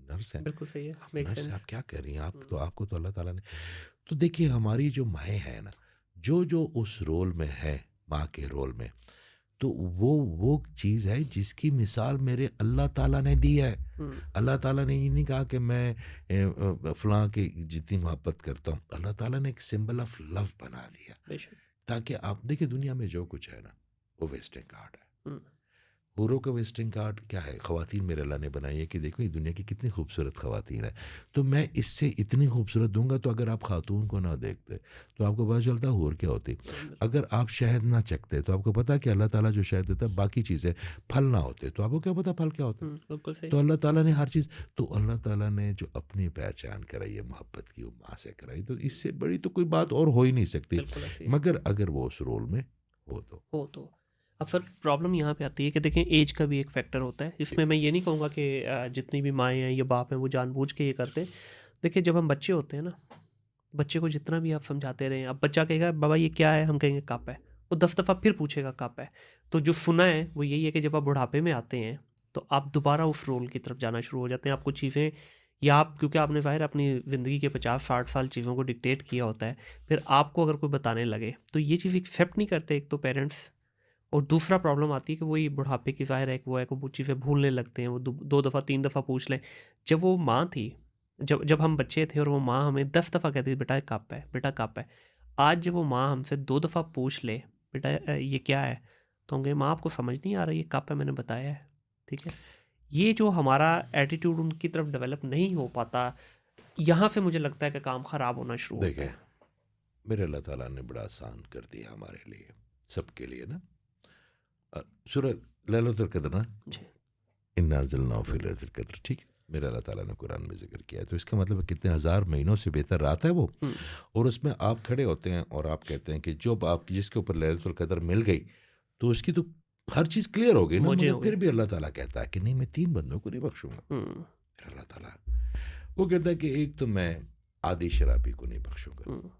नर्स हैं, बिल्कुल सही है, आप मेक नर्स हैं, सेंस। आप क्या कर रही हैं, आपको तो अल्लाह ताला ने। तो देखिए, हमारी जो माएँ हैं ना, जो जो उस रोल में है, माँ के रोल में, तो वो चीज़ है जिसकी मिसाल मेरे अल्लाह ताला ने दी है। अल्लाह ताला ने ये नहीं कहा कि मैं फ़लाँ की जितनी मोहब्बत करता हूँ, अल्लाह ताला ने एक सिंबल ऑफ लव बना दिया, बेशक। ताकि आप देखिए दुनिया में जो कुछ है ना, वो वेस्टिंग कार्ड है। हम्म, हूरों का विज़िटिंग कार्ड क्या है? ख़वातीन मेरे अल्लाह ने बनाई है कि देखो ये दुनिया की कितनी खूबसूरत ख़वातीन है। तो मैं इससे इतनी खूबसूरत दूँगा, तो अगर आप ख़ातून को ना देखते, तो आपको पता चलता हूर क्या होती। बिल्कुल। अगर आप शहद ना चखते, तो आपको पता है कि अल्लाह ताला जो शहद देता है, बाकी चीज़ें फल ना होते, तो आपको क्या पता फल क्या होता है? बिल्कुल सही। तो अल्लाह ताला ने हर चीज़, तो अल्लाह ताला ने जो अपनी पहचान कराई है मोहब्बत की, वो माँ से कराई, तो इससे बड़ी तो कोई बात और हो ही नहीं सकती। बिल्कुल ऐसे ही मगर अगर वो उस रोल में हो तो। हो तो। अब सर प्रॉब्लम यहाँ पे आती है कि देखें एज का भी एक फैक्टर होता है। इसमें मैं ये नहीं कहूँगा कि जितनी भी माएँ हैं या बाप हैं वो जानबूझ के ये करते हैं। देखिए जब हम बच्चे होते हैं ना, बच्चे को जितना भी आप समझाते रहें, अब बच्चा कहेगा बाबा ये क्या है, हम कहेंगे कप है, वो 10 दफ़ा फिर पूछेगा कप है। तो जो सुना है वो यही है कि जब आप बुढ़ापे में आते हैं तो आप दोबारा उस रोल की तरफ जाना शुरू हो जाते हैं। आपको चीज़ें, या आप क्योंकि आपने ज़ाहिर अपनी ज़िंदगी के 50-60 साल चीज़ों को डिक्टेट किया होता है, फिर आपको अगर कोई बताने लगे तो ये चीज़ एक्सेप्ट नहीं करते एक तो पेरेंट्स। और दूसरा प्रॉब्लम आती है कि वही बुढ़ापे की ज़ाहिर है कि वो है कि वो चीज़ें भूलने लगते हैं, वो 2 दफ़ा 3 दफ़ा पूछ लें। जब वो माँ थी, जब जब हम बच्चे थे और वो माँ हमें 10 दफ़ा कहती थी बेटा कप है, बेटा कप है। आज जब वो माँ हमसे 2 दफ़ा पूछ ले बेटा ये क्या है? तो हम कहें माँ आपको समझ नहीं आ रहा, ये कप है, मैंने बताया है। ठीक है? ये जो हमारा एटीट्यूड उनकी तरफ डेवलप नहीं हो पाता, यहाँ से मुझे लगता है कि काम ख़राब होना शुरू होता देखिए, है। मेरे अल्लाह ताला ने बड़ा आसान कर दिया हमारे लिए, सबके लिए ना। सूरह लैलतुल क़द्र ना, जी। इन्ना अंज़लनाहु फ़ी लैलतिल क़द्र, ठीक है? मेरे अल्लाह ताला ने कुरान में ज़िक्र किया है, तो इसका मतलब है कितने हज़ार महीनों से बेहतर रात है वो। हुँ, और उसमें आप खड़े होते हैं और आप कहते हैं कि जो आप जिसके ऊपर लैलतुल क़द्र मिल गई, तो उसकी तो हर चीज़ क्लियर हो गई ना, मुझे मगर हो गई। फिर भी अल्लाह ताला कहता है कि नहीं, मैं 3 बंदों को नहीं बख्शूँगा। हुँ, फिर अल्लाह ताला वो कहता है कि एक तो मैं आदि शराबी को नहीं बख्शूँगा। हुँ,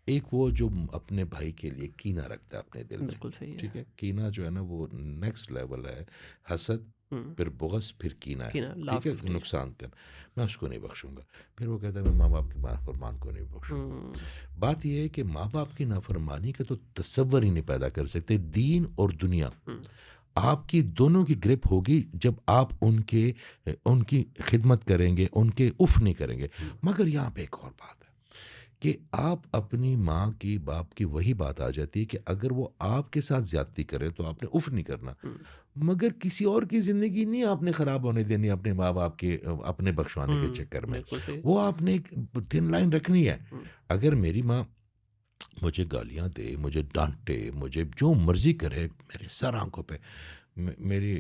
एक वो जो अपने भाई के लिए कीना रखता है अपने दिल में, बिल्कुल सही है। ठीक है? कीना जो है ना वो नेक्स्ट लेवल है, हसद, हुँ, फिर बुग़्ज़, फिर कीना कि है, ना ठीक है? Last stage. नुकसान कर, मैं उसको नहीं बख्शूँगा। फिर वो कहता है मैं माँ-बाप की नाफ़रमान को नहीं बख्शूँगा। हुँ, बात ये है कि माँ-बाप की नाफ़रमानी का तो तसव्वुर ही नहीं पैदा कर सकते। दीन और दुनिया हुँ, आपकी दोनों की ग्रिप होगी जब आप उनकी खिदमत करेंगे, उनके उफ़ नहीं करेंगे। हुँ, मगर यहाँ पे एक और बात है कि आप अपनी माँ की, बाप की वही बात आ जाती है कि अगर वो आपके साथ ज़्यादती करे तो आपने उफ़ नहीं करना। हुँ, मगर किसी और की ज़िंदगी नहीं आपने ख़राब होने देनी अपने माँ-बाप के अपने बख्शवाने के चक्कर में। बिल्कुल सही। वो आपने एक थिन लाइन रखनी है। हुँ, अगर मेरी माँ मुझे गालियाँ दे, मुझे डाँटे, मुझे जो मर्ज़ी करे, मेरे सर आँखों पे, मेरी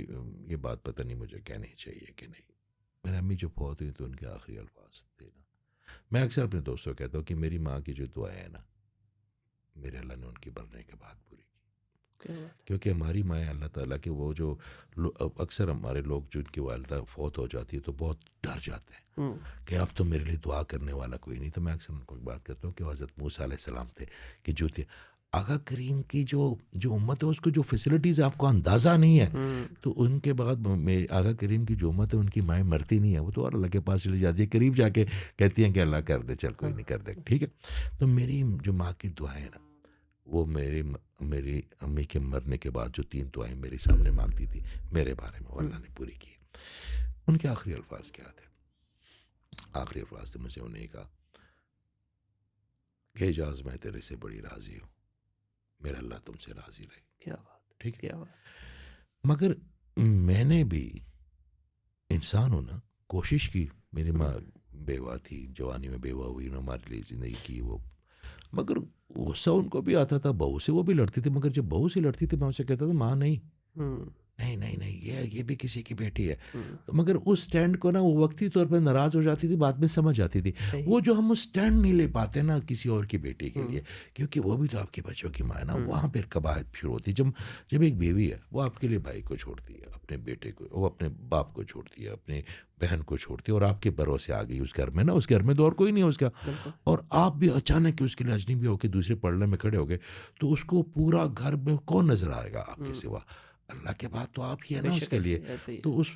ये बात पता नहीं मुझे कहनी चाहिए कि नहीं। मेरी अम्मी जो फौत हुई तो उनके आखिरी अल्फाज थे ना, मैं अक्सर अपने दोस्तों को कहता हूँ कि मेरी माँ की जो दुआएं हैं ना, मेरे अल्लाह ने उनकी मरने के बाद पूरी की। क्या बात है। क्योंकि हमारी माएँ अल्लाह ताला के वो जो अक्सर हमारे लोग जिनकी वालिदा फौत हो जाती है तो बहुत डर जाते हैं हुँ, कि अब तो मेरे लिए दुआ करने वाला कोई नहीं। तो मैं अक्सर उनको एक बात करता हूँ कि हज़रत मूसा अलैहिस्सलाम थे कि जो थे आका करीम की जो जो उम्मत है उसको जो फैसिलिटीज़ आपको अंदाज़ा नहीं है, हुँ, तो उनके बाद मेरे आका करीम की जो उम्मत है उनकी माएँ मरती नहीं है, वो तो और अल्लाह के पास चली जाती है, करीब जाके कहती हैं कि अल्लाह कर दे, चल कोई हाँ, नहीं कर दे, ठीक है। तो मेरी जो माँ की दुआएं ना, वो मेरी अम्मी के मरने के बाद जो 3 दुआएं मेरे सामने मांगती थी मेरे बारे में, वो अल्लाह ने पूरी की। उनके आखिरी अल्फाज क्या थे? आखिरी अल्फाज थे, मुझे उन्हें कहा कि एजाज मैं तेरे से बड़ी राजी हूँ, मेरा अल्लाह तुमसे राजी रहे। क्या बात है, ठीक है, क्या बात। मगर मैंने भी इंसान हूं ना, कोशिश की। मेरी माँ बेवा थी, जवानी में बेवा हुई ना, हमारे लिए ज़िंदगी की वो। मगर गुस्सा उनको भी आता था, बहू से वो भी लड़ती थी, मगर जब बहू से लड़ती थी मैं उनसे कहता था माँ नहीं, हम्म नहीं नहीं नहीं, ये भी किसी की बेटी है। हम्म, मगर उस स्टैंड को ना वो वक्ती तौर पे नाराज़ हो जाती थी, बाद में समझ जाती थी। सही। वो जो हम उस स्टैंड नहीं ले पाते ना किसी और की बेटी के हम्म लिए, क्योंकि वो भी तो आपके बच्चों की माँ है ना, हम्म वहाँ फिर कबाहत शुरू होती है। जब जब एक बीवी है वो आपके लिए भाई को छोड़ती है, अपने बेटे को, वो अपने बाप को छोड़ती है, अपनी बहन को छोड़ती है, और आपके भरोसे आ गई उस घर में ना, उस घर में तो और कोई नहीं है उसका, बिल्कुल। और आप भी अचानक उसके लिए अजनबी होकर दूसरे पड़ने में खड़े हो गए, तो उसको पूरा घर में कौन नजर आएगा आपके हम्म, सिवा? अल्लाह के बाद तो आप ही है ना बेशक उसके ऐसे लिए। ऐसे ही तो है। उस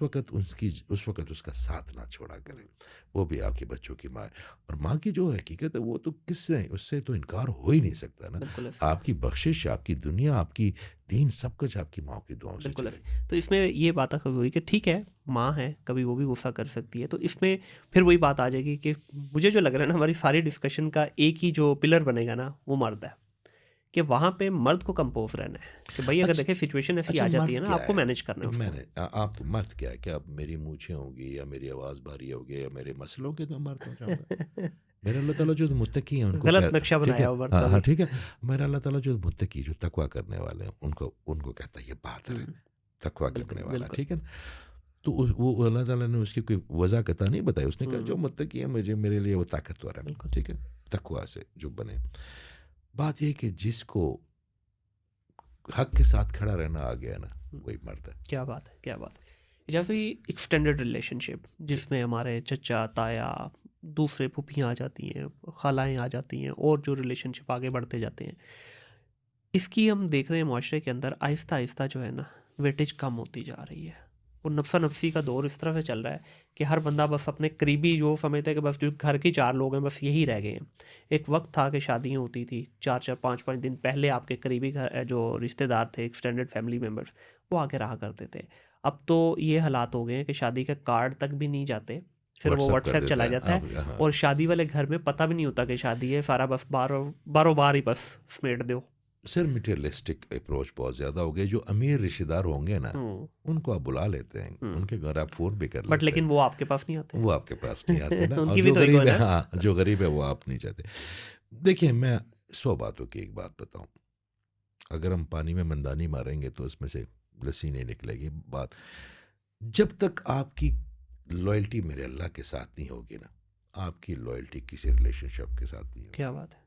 वक़्त उसका साथ ना छोड़ा करें। हम्म, वो भी आपके बच्चों की माँ है, और माँ की जो हकीकत है वो तो किससे, उससे तो इनकार हो ही नहीं सकता ना। बिल्कुल ऐसे ही है। आपकी बख्शिश, आपकी दुनिया, आपकी दीन, सब कुछ आपकी माँ की दुआओं से बिल्कुल चलेगा। ऐसे। तो इसमें ये बात कभी हुई कि ठीक है, माँ है, कभी वो भी गुस्सा कर सकती है, तो इसमें फिर वही बात आ जाएगी कि मुझे जो लग रहा है ना, हमारी सारी डिस्कशन का एक ही जो पिलर बनेगा ना, वो मर्द है। कि वहाँ पे मर्द को कंपोज रहना है कि भाई अगर अच्छा, देखिए सिचुएशन ऐसी अच्छा आ जाती मर्द है ना, क्या आपको है? मैनेज करना है उसको। आप मर्द क्या है? क्या अब मेरी मूँछें होंगी या मेरी आवाज़ भारी होगी या मेरे मसलों के तो मर्द हो जाऊँगा? मेरा अल्लाह ताला जो मुत्तकी हैं उनको गलत कह, नक्शा ठीक है? बनाया हो मर्द हाँ, का हाँ, भी। ठीक है। मेरा अल्लाह ताला जो मुत्तकी, जो तकवा करने वाले हैं, उनको उनको कहता है ये बहादुर है, हम्म, तकवा बिल्कुल करने वाला, बिल्कुल। ठीक है ना? तो वो अल्लाह ताला ने उसकी कोई वज़ह कता नहीं बताई। उसने कहा जो हम्म, मुत्तकी है मुझे, मेरे लिए वो ताकतवर है, बिल्कुल। ठीक है? तकवा से जो बने। बात ये है कि जिसको हक के साथ खड़ा रहना आ गया ना, हम्म, वही मर्द है। क्या बात है, क्या बात है। जैसे एक्सटेंडेड रिलेशनशिप जिसमें हमारे चचा ताया, दूसरे फूफियाँ आ जाती हैं, खालाएँ आ जाती हैं, और जो रिलेशनशिप आगे बढ़ते जाते हैं, इसकी हम देख रहे हैं माशरे के अंदर आहिस्ता आहिस्ता जो है ना, वेटेज कम होती जा रही है। वो नफसा नफसी का दौर इस तरह से चल रहा है कि हर बंदा बस अपने करीबी जो समझता है कि बस जो घर के 4 लोग हैं बस यही रह गए हैं। एक वक्त था कि शादियाँ होती थी, 4-4 5-5 दिन पहले आपके करीबी घर जो रिश्तेदार थे, एक्सटेंडेड फैमिली मेम्बर्स, वो आके रहा करते थे। अब तो ये हालात हो गए हैं कि शादी के कार्ड तक भी नहीं जाते, फिर वो व्हाट्सएप कर व्हाट्सएप देता चला है जाता है, आप, हाँ। और शादी वाले घर में पता भी नहीं होता कि शादी है, सारा बस बारों बारों बार ही बस समेट दो। सर मटेरियलिस्टिक अप्रोच बहुत ज़्यादा हो गई। जो अमीर रिश्तेदार होंगे ना, हुँ, उनको आप बुला लेते हैं, हुँ। उनके घर आप फ़ोन भी कर बट लेते लेकिन हैं। वो आपके पास नहीं आते। वो आपके पास नहीं आते ना, और उनकी भी जो तो ईगो है गरीब है, ना। हाँ, जो गरीब है वो आप नहीं चाहते। देखिए, मैं 100 बातों की एक बात बताऊँ, अगर हम पानी में मंदानी मारेंगे तो उसमें से लस्सी नहीं निकलेगी। बात, जब तक आपकी लॉयल्टी मेरे अल्लाह के साथ नहीं होगी ना, आपकी लॉयल्टी किसी रिलेशनशिप के साथ नहीं क्या होगी। बात है।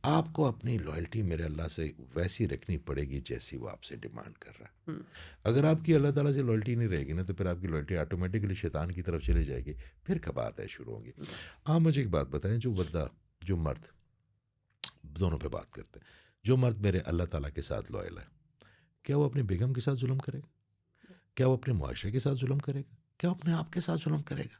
आपको अपनी लॉयल्टी मेरे अल्लाह से वैसी रखनी पड़ेगी जैसी वो आपसे डिमांड कर रहा है। हुँ, अगर आपकी अल्लाह ताला से लॉयल्टी नहीं रहेगी ना, तो फिर आपकी लॉयल्टी ऑटोमेटिकली शैतान की तरफ चली जाएगी। फिर कब बातें शुरू होंगी। हुँ, आप मुझे एक बात बताएं, जो मर्द, दोनों पे बात करते हैं, जो मर्द मेरे अल्लाह ताला के साथ लॉयल है, क्या वो अपनी बेगम के साथ जुल्म करेगा? क्या वो अपने मुआशरे के साथ जुल्म करेगा? क्या वो अपने आप के साथ जुल्म करेगा?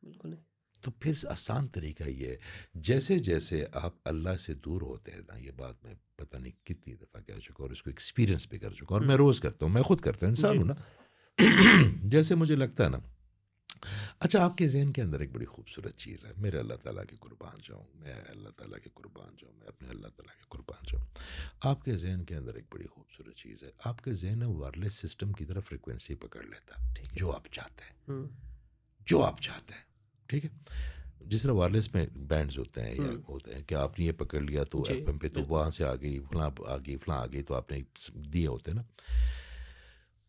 बिल्कुल नहीं। तो फिर आसान तरीका ये है, जैसे जैसे आप अल्लाह से दूर होते हैं ना, ये बात मैं पता नहीं कितनी दफ़ा कह चुका और इसको एक्सपीरियंस भी कर चुका, और हुँ, मैं रोज़ करता हूँ, मैं खुद करता हूँ, इंसान जी। हूँ ना। जैसे मुझे लगता है ना, अच्छा आपके ज़हन के अंदर एक बड़ी खूबसूरत चीज़ है, मेरे अल्लाह ताला के कुर्बान जाऊँ, मैं अल्लाह ताला के कुर्बान जाऊँ, मैं अपने अल्लाह ताला के कुर्बान जाऊँ। आपके ज़हन के अंदर एक बड़ी खूबसूरत चीज़ है, आपका ज़हन है वायरलेस सिस्टम की तरफ फ्रिक्वेंसी पकड़ लेता है, ठीक है। जो आप चाहते हैं, हुँ, जो आप चाहते हैं, ठीक है? जिस तरह वायरलेस में बैंड्स होते हैं या हुँ, होते हैं कि आपने ये पकड़ लिया तो जी, एफएम पे तो बिल्कुल। वहाँ से आ गई, फलां आ गई, फलां आ गई, तो आपने दिए होते हैं ना।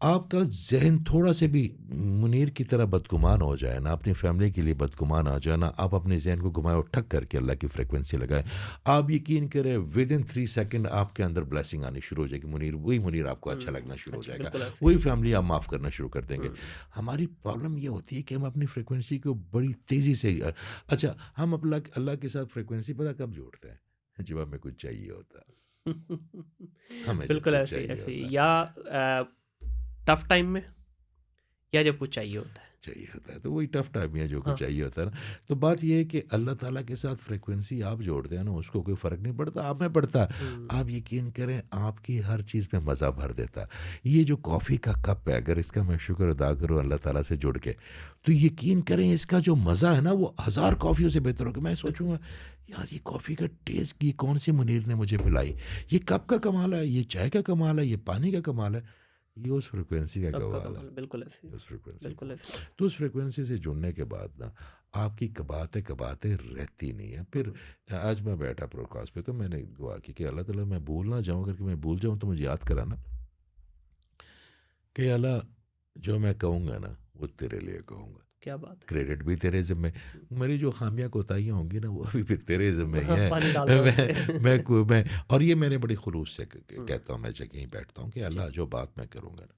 आपका ज़हन थोड़ा से भी मुनीर की तरह बदगुमान हो जाए ना, अपनी फैमिली के लिए बदगुमान आ जाए ना, आप अपने ज़हन को घुमाए और ठक करके अल्लाह की फ्रिक्वेंसी लगाएँ। आप यकीन करें, विदिन 3 सेकंड आपके अंदर ब्लेसिंग आनी शुरू हो जाएगी। वही मुनीर आपको अच्छा लगना शुरू हो अच्छा, जाएगा। बिल्कुल ऐसे ही वही है। फैमिली आप माफ़ करना शुरू कर देंगे। हुँ, हमारी प्रॉब्लम ये होती है कि हम अपनी फ्रिक्वेंसी को बड़ी तेज़ी से अच्छा, हम अल्लाह अल्लाह के साथ फ्रिक्वेंसी पता कब जोड़ते हैं? जब हमें कुछ चाहिए होता है। हमें जब बिल्कुल कुछ ऐसे ही चाहिए ऐसे ही, होता है। या टफ़ टाइम में, या जब कुछ चाहिए होता है। चाहिए होता है, तो वही टफ टाइम में जो हाँ। कुछ चाहिए होता है ना। तो बात ये है कि अल्लाह ताला के साथ फ्रीक्वेंसी आप जोड़ते हैं ना, उसको कोई फ़र्क नहीं पड़ता, आप में पड़ता है। हुँ। आप यकीन करें, आपकी हर चीज़ में मज़ा भर देता है। ये जो कॉफ़ी का कप है, अगर इसका मैं शुक्र अदा करूँ अल्लाह ताला से जुड़ के, तो यकीन करें इसका जो मज़ा है ना वो हज़ार कॉफ़ियों से बेहतर होगा। मैं सोचूँगा यार ये कॉफ़ी का टेस्ट ये कौन-सी मुनीर ने मुझे पिलाई? ये कप का कमाल है, ये चाय का कमाल है, ये पानी का कमाल है, ये उस फ्रीक्वेंसी का सबका कमाल है, कमाल, बिल्कुल ऐसे ही, उस फ्रीक्वेंसी बिल्कुल का। ऐसे ही। तो उस फ्रीक्वेंसी से जुड़ने के बाद ना आपकी कबाते-कबाते रहती नहीं है। फिर हुँ। आज मैं बैठा पॉडकास्ट पे तो मैंने दुआ की कि अल्लाह ताला मैं भूल ना जाऊँ, अगर मैं भूल जाऊँ तो मुझे याद कराना कि अल्लाह जो मैं कहूँगा ना वो तेरे लिए कहूँगा। क्या बात है। क्रेडिट भी तेरे ज़िम्मे, हुँ। मेरी जो ख़ामियाँ कोताहियाँ होंगी ना वो अभी फिर तेरे ज़िम्मे ही हाँ, हैं। पानी डाल दो उस पे। मैं और ये मैंने बड़ी खुलूस से हुँ। कहता हूँ, मैं जब कहीं बैठता हूँ कि जी। अल्लाह जो बात मैं करूँगा ना,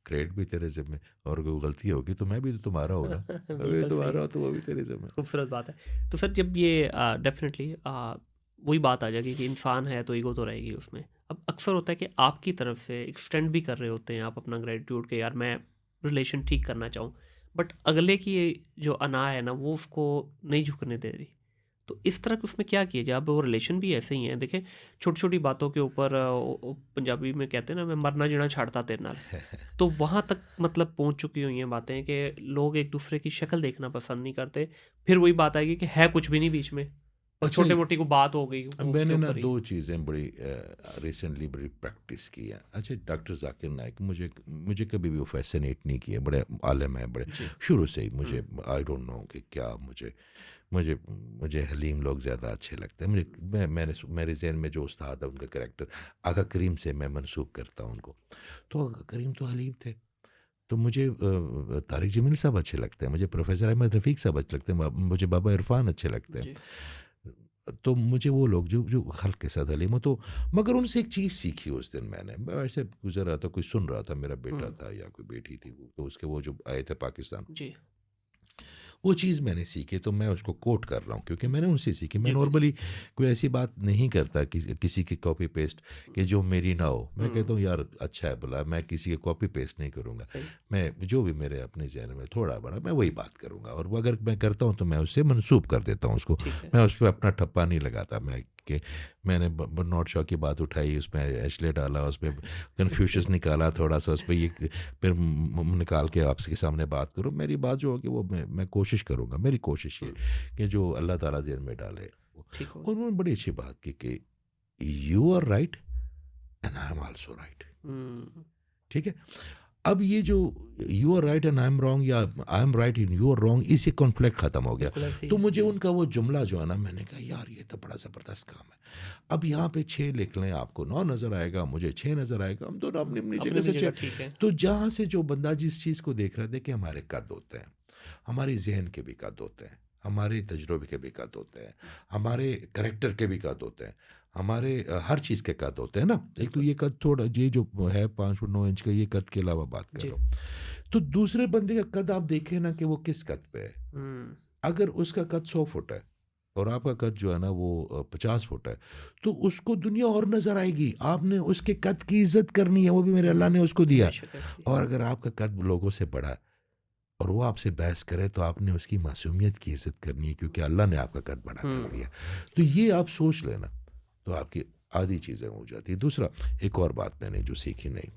क्रेडिट भी तेरे ज़िम्मे, और कोई गलती होगी तो मैं भी तो तुम्हारा हूँ ना, मैं भी बिल्कुल सही तुम्हारा है। हूँ तो वो भी तेरे ज़िम्मे। खूबसूरत बात है। तो सर जब ये डेफ़िनेटली वही बात आ जाएगी कि इंसान है तो ईगो तो रहेगी उसमें। अब अक्सर होता है कि आपकी तरफ से एक्सटेंड भी कर रहे होते हैं आप अपना ग्रैटिट्यूड कि यार मैं रिलेशन ठीक करना चाहूँ। बट अगले की ये जो अना है ना वो उसको नहीं झुकने दे रही। तो इस तरह के उसमें क्या किया जाए? अब वो रिलेशन भी ऐसे ही हैं। देखिए छोटी-छोटी बातों के ऊपर पंजाबी में कहते हैं ना मैं मरना जीना छाड़ता तेरे नाल। तो वहाँ तक मतलब पहुँच चुकी हुई हैं बातें कि लोग एक-दूसरे की शक्ल देखना पसंद नहीं करते। फिर वही बात आएगी कि है कुछ भी नहीं बीच में और अच्छा, छोटी-मोटी को बात हो गई वो उसके मैंने ना ऊपर ही। 2 चीज़ें बड़ी रिसेंटली बड़ी प्रैक्टिस की हैं। अच्छा, डॉक्टर ज़ाकिर नाइक मुझे मुझे कभी भी वो फ़ैसिनेट नहीं किए, बड़े आलिम हैं, बड़े जी। शुरू से ही हुँ, मुझे आई डोंट नो कि क्या मुझे मुझे मुझे हलीम लोग ज़्यादा अच्छे लगते हैं। मुझे मेरे ज़हन में जो उस्ताद है उनका कैरेक्टर आका करीम से मैं मंसूब करता हूँ उनको। तो आका करीम तो हलीम थे। तो मुझे तारिक जमील साहब अच्छे लगते हैं, मुझे प्रोफ़ेसर अहमद रफ़ीक साहब अच्छे लगते हैं, मुझे बाबा इरफ़ान अच्छे लगते हैं। जी। तो मुझे वो लोग जो जो खल्क़ के साथ हलीम हो, तो मगर उनसे एक चीज़ सीखी उस दिन मैंने। मैं ऐसे गुज़र रहा था, कोई सुन रहा था, मेरा बेटा हुँ, था या कोई बेटी थी, तो उसके वो जो आए थे पाकिस्तान। जी। वो चीज़ मैंने सीखी तो मैं उसको कोट कर रहा हूँ क्योंकि मैंने उनसे सीखी। मैं जी, बिल्कुल। नॉर्मली कोई ऐसी बात नहीं करता किसी की कॉपी पेस्ट कि जो मेरी ना हो। मैं हुँ, कहता हूँ यार अच्छा है भला, मैं किसी की कॉपी पेस्ट नहीं करूँगा। सही। मैं जो भी मेरे अपने ज़हन में थोड़ा बड़ा मैं वही बात करूँगा, और वो अगर मैं करता हूँ तो मैं उससे मंसूब कर देता हूँ उसको। ठीक है। मैं उस पे अपना ठप्पा नहीं लगाता। कि मैंने नॉट शॉ की बात उठाई, उसमें एशले डाला, उसमें कन्फ्यूशस निकाला थोड़ा सा, उस पे ये फिर निकाल के आपके सामने बात करूँ। मेरी बात जो होगी वो मैं कोशिश करूँगा। मेरी कोशिश ये हुँ, कि जो अल्लाह ताला ज़हन में डाले वो। ठीक हो और गया। उन्होंने बड़ी अच्छी बात की कि you are right and I am also right. हुँ, ठीक है? अब ये जो you are right and I am wrong, या I am right and you are wrong, इससे कॉन्फ्लिक्ट खत्म हो गया। बिल्कुल ऐसे ही तो है। मुझे उनका वो जुमला जो है ना, मैंने कहा यार ये तो बड़ा ज़बरदस्त काम है। अब यहाँ पे 6 लिख लें, आपको 9 नज़र आएगा, मुझे 6 नज़र आएगा, हम दोनों हुँ, अपनी-अपनी जगह अपनी-अपनी सच जगह है। ठीक है। तो जहाँ से जो बंदा जिस चीज़ को देख रहा है, देखिए हमारे कद होते हैं, हमारे ज़हन के भी कद होते हैं, हमारे तजुर्बे के भी कद होते हैं, हमारे करैक्टर के भी कद होते हैं, हमारे हर चीज़ के कद होते हैं ना। एक तो बिल्कुल। ये कद थोड़ा ये जो है 5 फुट 9 इंच का, ये कद के अलावा बात कर जी। रहा हूँ। तो दूसरे बंदे का कद आप देखें ना कि वो किस कद पे है। हुँ, अगर उसका कद 100 फुट है और आपका कद जो है ना वो 50 फुट है, तो उसको दुनिया और नज़र आएगी। आपने उसके कद की इज़्ज़त करनी है, वो भी मेरे अल्लाह ने उसको दिया। बेशक ऐसे ही। और अगर आपका कद लोगों से बड़ा है और वो आपसे बहस करे, तो आपने उसकी मासूमियत की इज़्ज़त करनी है क्योंकि अल्लाह ने आपका कद बड़ा कर हुँ, दिया। तो ये आप सोच लेना, तो आपकी आधी चीज़ें हो जाती हैं। दूसरा, एक और बात मैंने जो सीखी नहीं,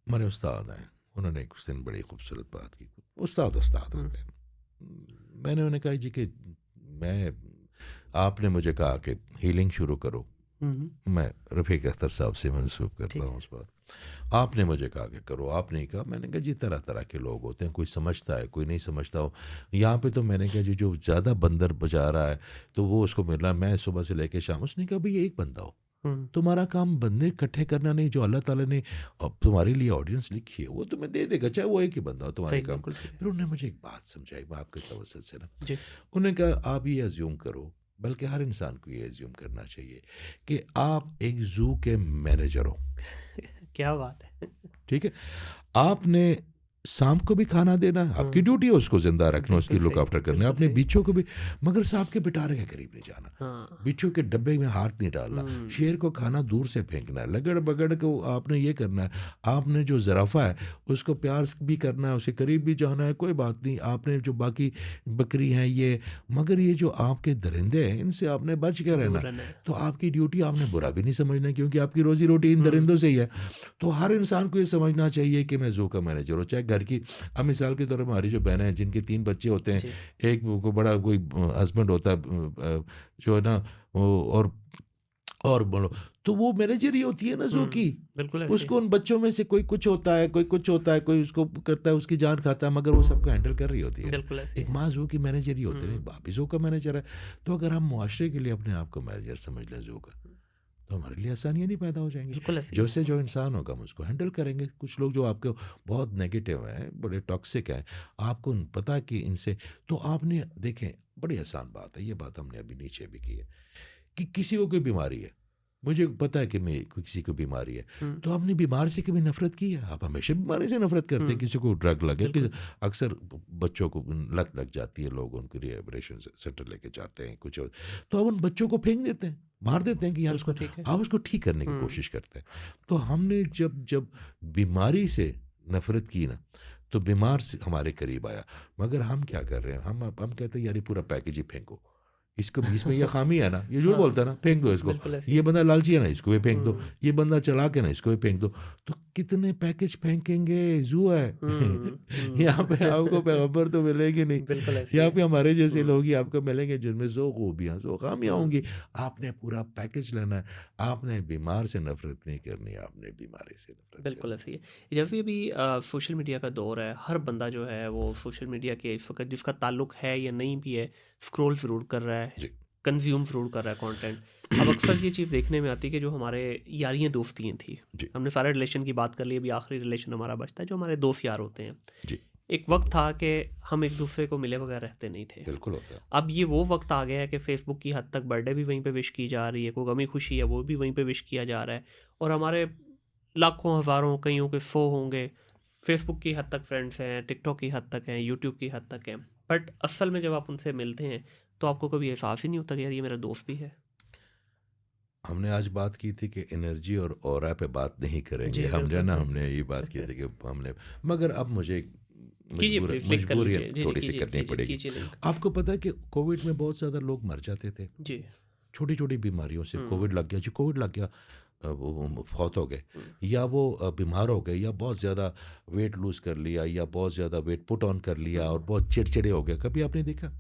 हमारे उस्ताद हैं, उन्होंने एक दिन बड़ी खूबसूरत बात की। उस्ताद उस्ताद हुँ, होते हैं। मैंने उन्हें कहा जी कि मैं आपने मुझे कहा कि हीलिंग शुरू करो। हुँ, हुँ, मैं रफ़ीक अख्तर साहब से मंसूब करता ठीक हूँ है। उस बात। आपने मुझे कहा कि करो, आपने ही कहा। मैंने कहा जी तरह-तरह के लोग होते हैं, कोई समझता है, कोई नहीं समझता हो। यहाँ पे तो मैंने कहा जी जो ज़्यादा बंदर बजा रहा है, तो वो उसको मिल रहा है, मैं सुबह से लेके शाम। उसने कहा भई एक बंदा हो। हुँ, तुम्हारा काम बंदे इकट्ठे करना नहीं, जो अल्लाह ताला ने तुम्हारे लिए ऑडियंस लिखी है, वो तुम्हें दे देगा, चाहे वो एक ही बंदा हो तुम्हारे सही काम। बिल्कुल ठीक है। फिर उन्होंने मुझे एक बात समझाई, मैं आपके तवज्जुह से ना, जी। उन्होंने कहा आप ये अज़्यूम करो, बल्कि हर इंसान को ये अज़्यूम करना चाहिए कि आप एक ज़ू के मैनेजर हो, क्या बात है! ठीक है? आपने सांप को भी खाना देना है, आपकी ड्यूटी है उसको जिंदा रखना, उसकी बिल्कुल लुक सही, आफ्टर करना, बिल्कुल अपने सही। बिच्छू को भी। मगर सांप के पिटारे के करीब नहीं जाना, हाँ। बिच्छू के डब्बे में हाथ नहीं डालना, शेर को खाना दूर से फेंकना है, लगड़ बगड़ को आपने ये करना है। आपने जो ज़राफ़ा है उसको प्यार भी करना है, उसके करीब भी जाना है, कोई बात नहीं। आपने जो बाकी बकरी हैं ये, मगर ये जो आपके दरिंदे हैं इनसे आपने बच के दूर रहना। रहना है। तो आपकी ड्यूटी आपने बुरा भी नहीं समझना, क्योंकि आपकी रोज़ी रोटी इन दरिंदों से ही है। तो हर इंसान को ये समझना चाहिए कि मैं ज़ू का मैनेजर हूँ, चाहे घर की। अब मिसाल के तौर पर हमारी जो बहनें हैं जिनके 3 बच्चे होते हैं, जी। एक को बड़ा कोई हस्बैंड होता है जो है ना, वो और बोलो, तो वो मैनेजर ही होती है ना ज़ू की। बिल्कुल ऐसे ही उसको है। उन बच्चों में से कोई कुछ होता है, कोई कुछ होता है, कोई उसको करता है, उसकी जान खाता है, मगर वो सबको हैंडल कर रही होती है। बिल्कुल ऐसे ही एक है। माँ ज़ू की मैनेजर ही होती है, हुँ। बाप भी ज़ू का मैनेजर है। तो अगर हम मुआशरे के लिए अपने आप को मैनेजर समझ लें ज़ू का, तो हमारे लिए आसानियाँ नहीं पैदा हो जाएँगी। बिल्कुल ऐसे ही जो है। से जो इंसान होगा हम उसको हैंडल करेंगे। कुछ लोग जो आपके बहुत नेगेटिव हैं, बड़े टॉक्सिक हैं, आपको पता है कि इनसे, तो आपने देखें, बड़ी आसान बात है, ये बात हमने अभी नीचे भी की है, कि किसी को कोई बीमारी है, मुझे पता है कि मैं किसी को बीमारी है, हुँ। तो आपने बीमार से कभी नफ़रत की है? आप हमेशा बीमारी से नफ़रत करते हैं। किसी को ड्रग लगे, बिल्कुल। अक्सर बच्चों को लत लग जाती है, लोग उनको रिहेबिलिटेशन सेंटर लेके जाते हैं, कुछ और, तो अब उन बच्चों को फेंक देते हैं, मार देते हैं कि यार उसको, बिल्कुल ठीक है। आप उसको ठीक करने की कोशिश करते हैं। तो हमने जब जब बीमारी से नफ़रत की ना, तो बीमार से हमारे करीब आया। मगर हम क्या कर रहे हैं, हम कहते हैं यार ये पूरा पैकेज ही फेंको, इसको इसमें ये खामी है ना, ये झूठ हाँ, बोलता है ना, फेंक दो इसको। बिल्कुल ऐसे ही ये है। बंदा लालची है ना, इसको भी फेंक दो। हुँ। ये बंदा चालाक है ना, इसको भी फेंक दो। तो कितने पैकेज फेंकेंगे, ज़ू है। हुँ, यहाँ पे हुँ। आपको पैगंबर तो मिलेंगे नहीं। बिल्कुल ऐसे ही यहाँ है। पे हमारे जैसे हुँ, लोग ही आपको मिलेंगे जिनमें 100 खूबियाँ, 100 खामियाँ हुँ। होंगी। आपने पूरा पैकेज लेना है। आपने बीमार से नफ़रत नहीं करनी, आपने बीमारी से नफ़रत बिल्कुल करनी ऐसे ही है। जैसे अभी सोशल मीडिया का दौर है, हर बंदा जो है वो सोशल मीडिया के इस वक़्त जिसका ताल्लुक है या नहीं भी है, स्क्रॉल ज़रूर कर रहा है, है। जी। कंज़्यूम ज़रूर कर रहा है कंटेंट। अब अक्सर ये चीज़ देखने में आती है कि जो हमारे यारियाँ दोस्तियाँ थी, जी, हमने सारे रिलेशन की बात कर ली, अभी आखिरी रिलेशन हमारा बचता है जो हमारे दोस्त यार होते हैं। जी, एक वक़्त था कि हम एक दूसरे को मिले बगैर रहते नहीं थे। बिल्कुल होता है। अब ये वो वक़्त आ गया है कि फ़ेसबुक की हद तक बर्थडे भी वहीं पे विश की जा रही है, कोई गमी खुशी है वो भी वहीं पे विश किया जा रहा है और हमारे लाखों, हज़ारों, कईयों के 100 होंगे। फ़ेसबुक की हद तक फ्रेंड्स हैं, टिकटॉक की हद तक हैं, यूट्यूब की हद तक हैं। बट असल में जब आप उनसे मिलते हैं, तो आपको कभी एहसास ही नहीं होता कि यार ये मेरा दोस्त भी है। हमने आज बात की थी कि एनर्जी और ऑरा पे बात नहीं करेंगे। जी, हम जो है बिल्कुल। ना, हमने ये बात की थी कि हमने, मगर अब मुझे एक कीजिए प्लीज़, लिंक कर मजबूरियत लीजिए। जी, जी, थोड़ी-सी कीजिए, करनी कीजिए, पड़ेगी। कीजिए लिंक। आपको पता है कि कोविड में बहुत ज़्यादा लोग मर जाते थे, जी। छोटी-छोटी बीमारियों से। हुँ, कोविड लग गया जी, कोविड लग गया, वो फौत हो गए, हुँ, या वो बीमार हो गए, या बहुत ज़्यादा वेट लूज़ कर लिया, या बहुत ज़्यादा वेट पुट ऑन कर लिया हुँ, और बहुत चिड़चिड़े हो गए। कभी आपने देखा?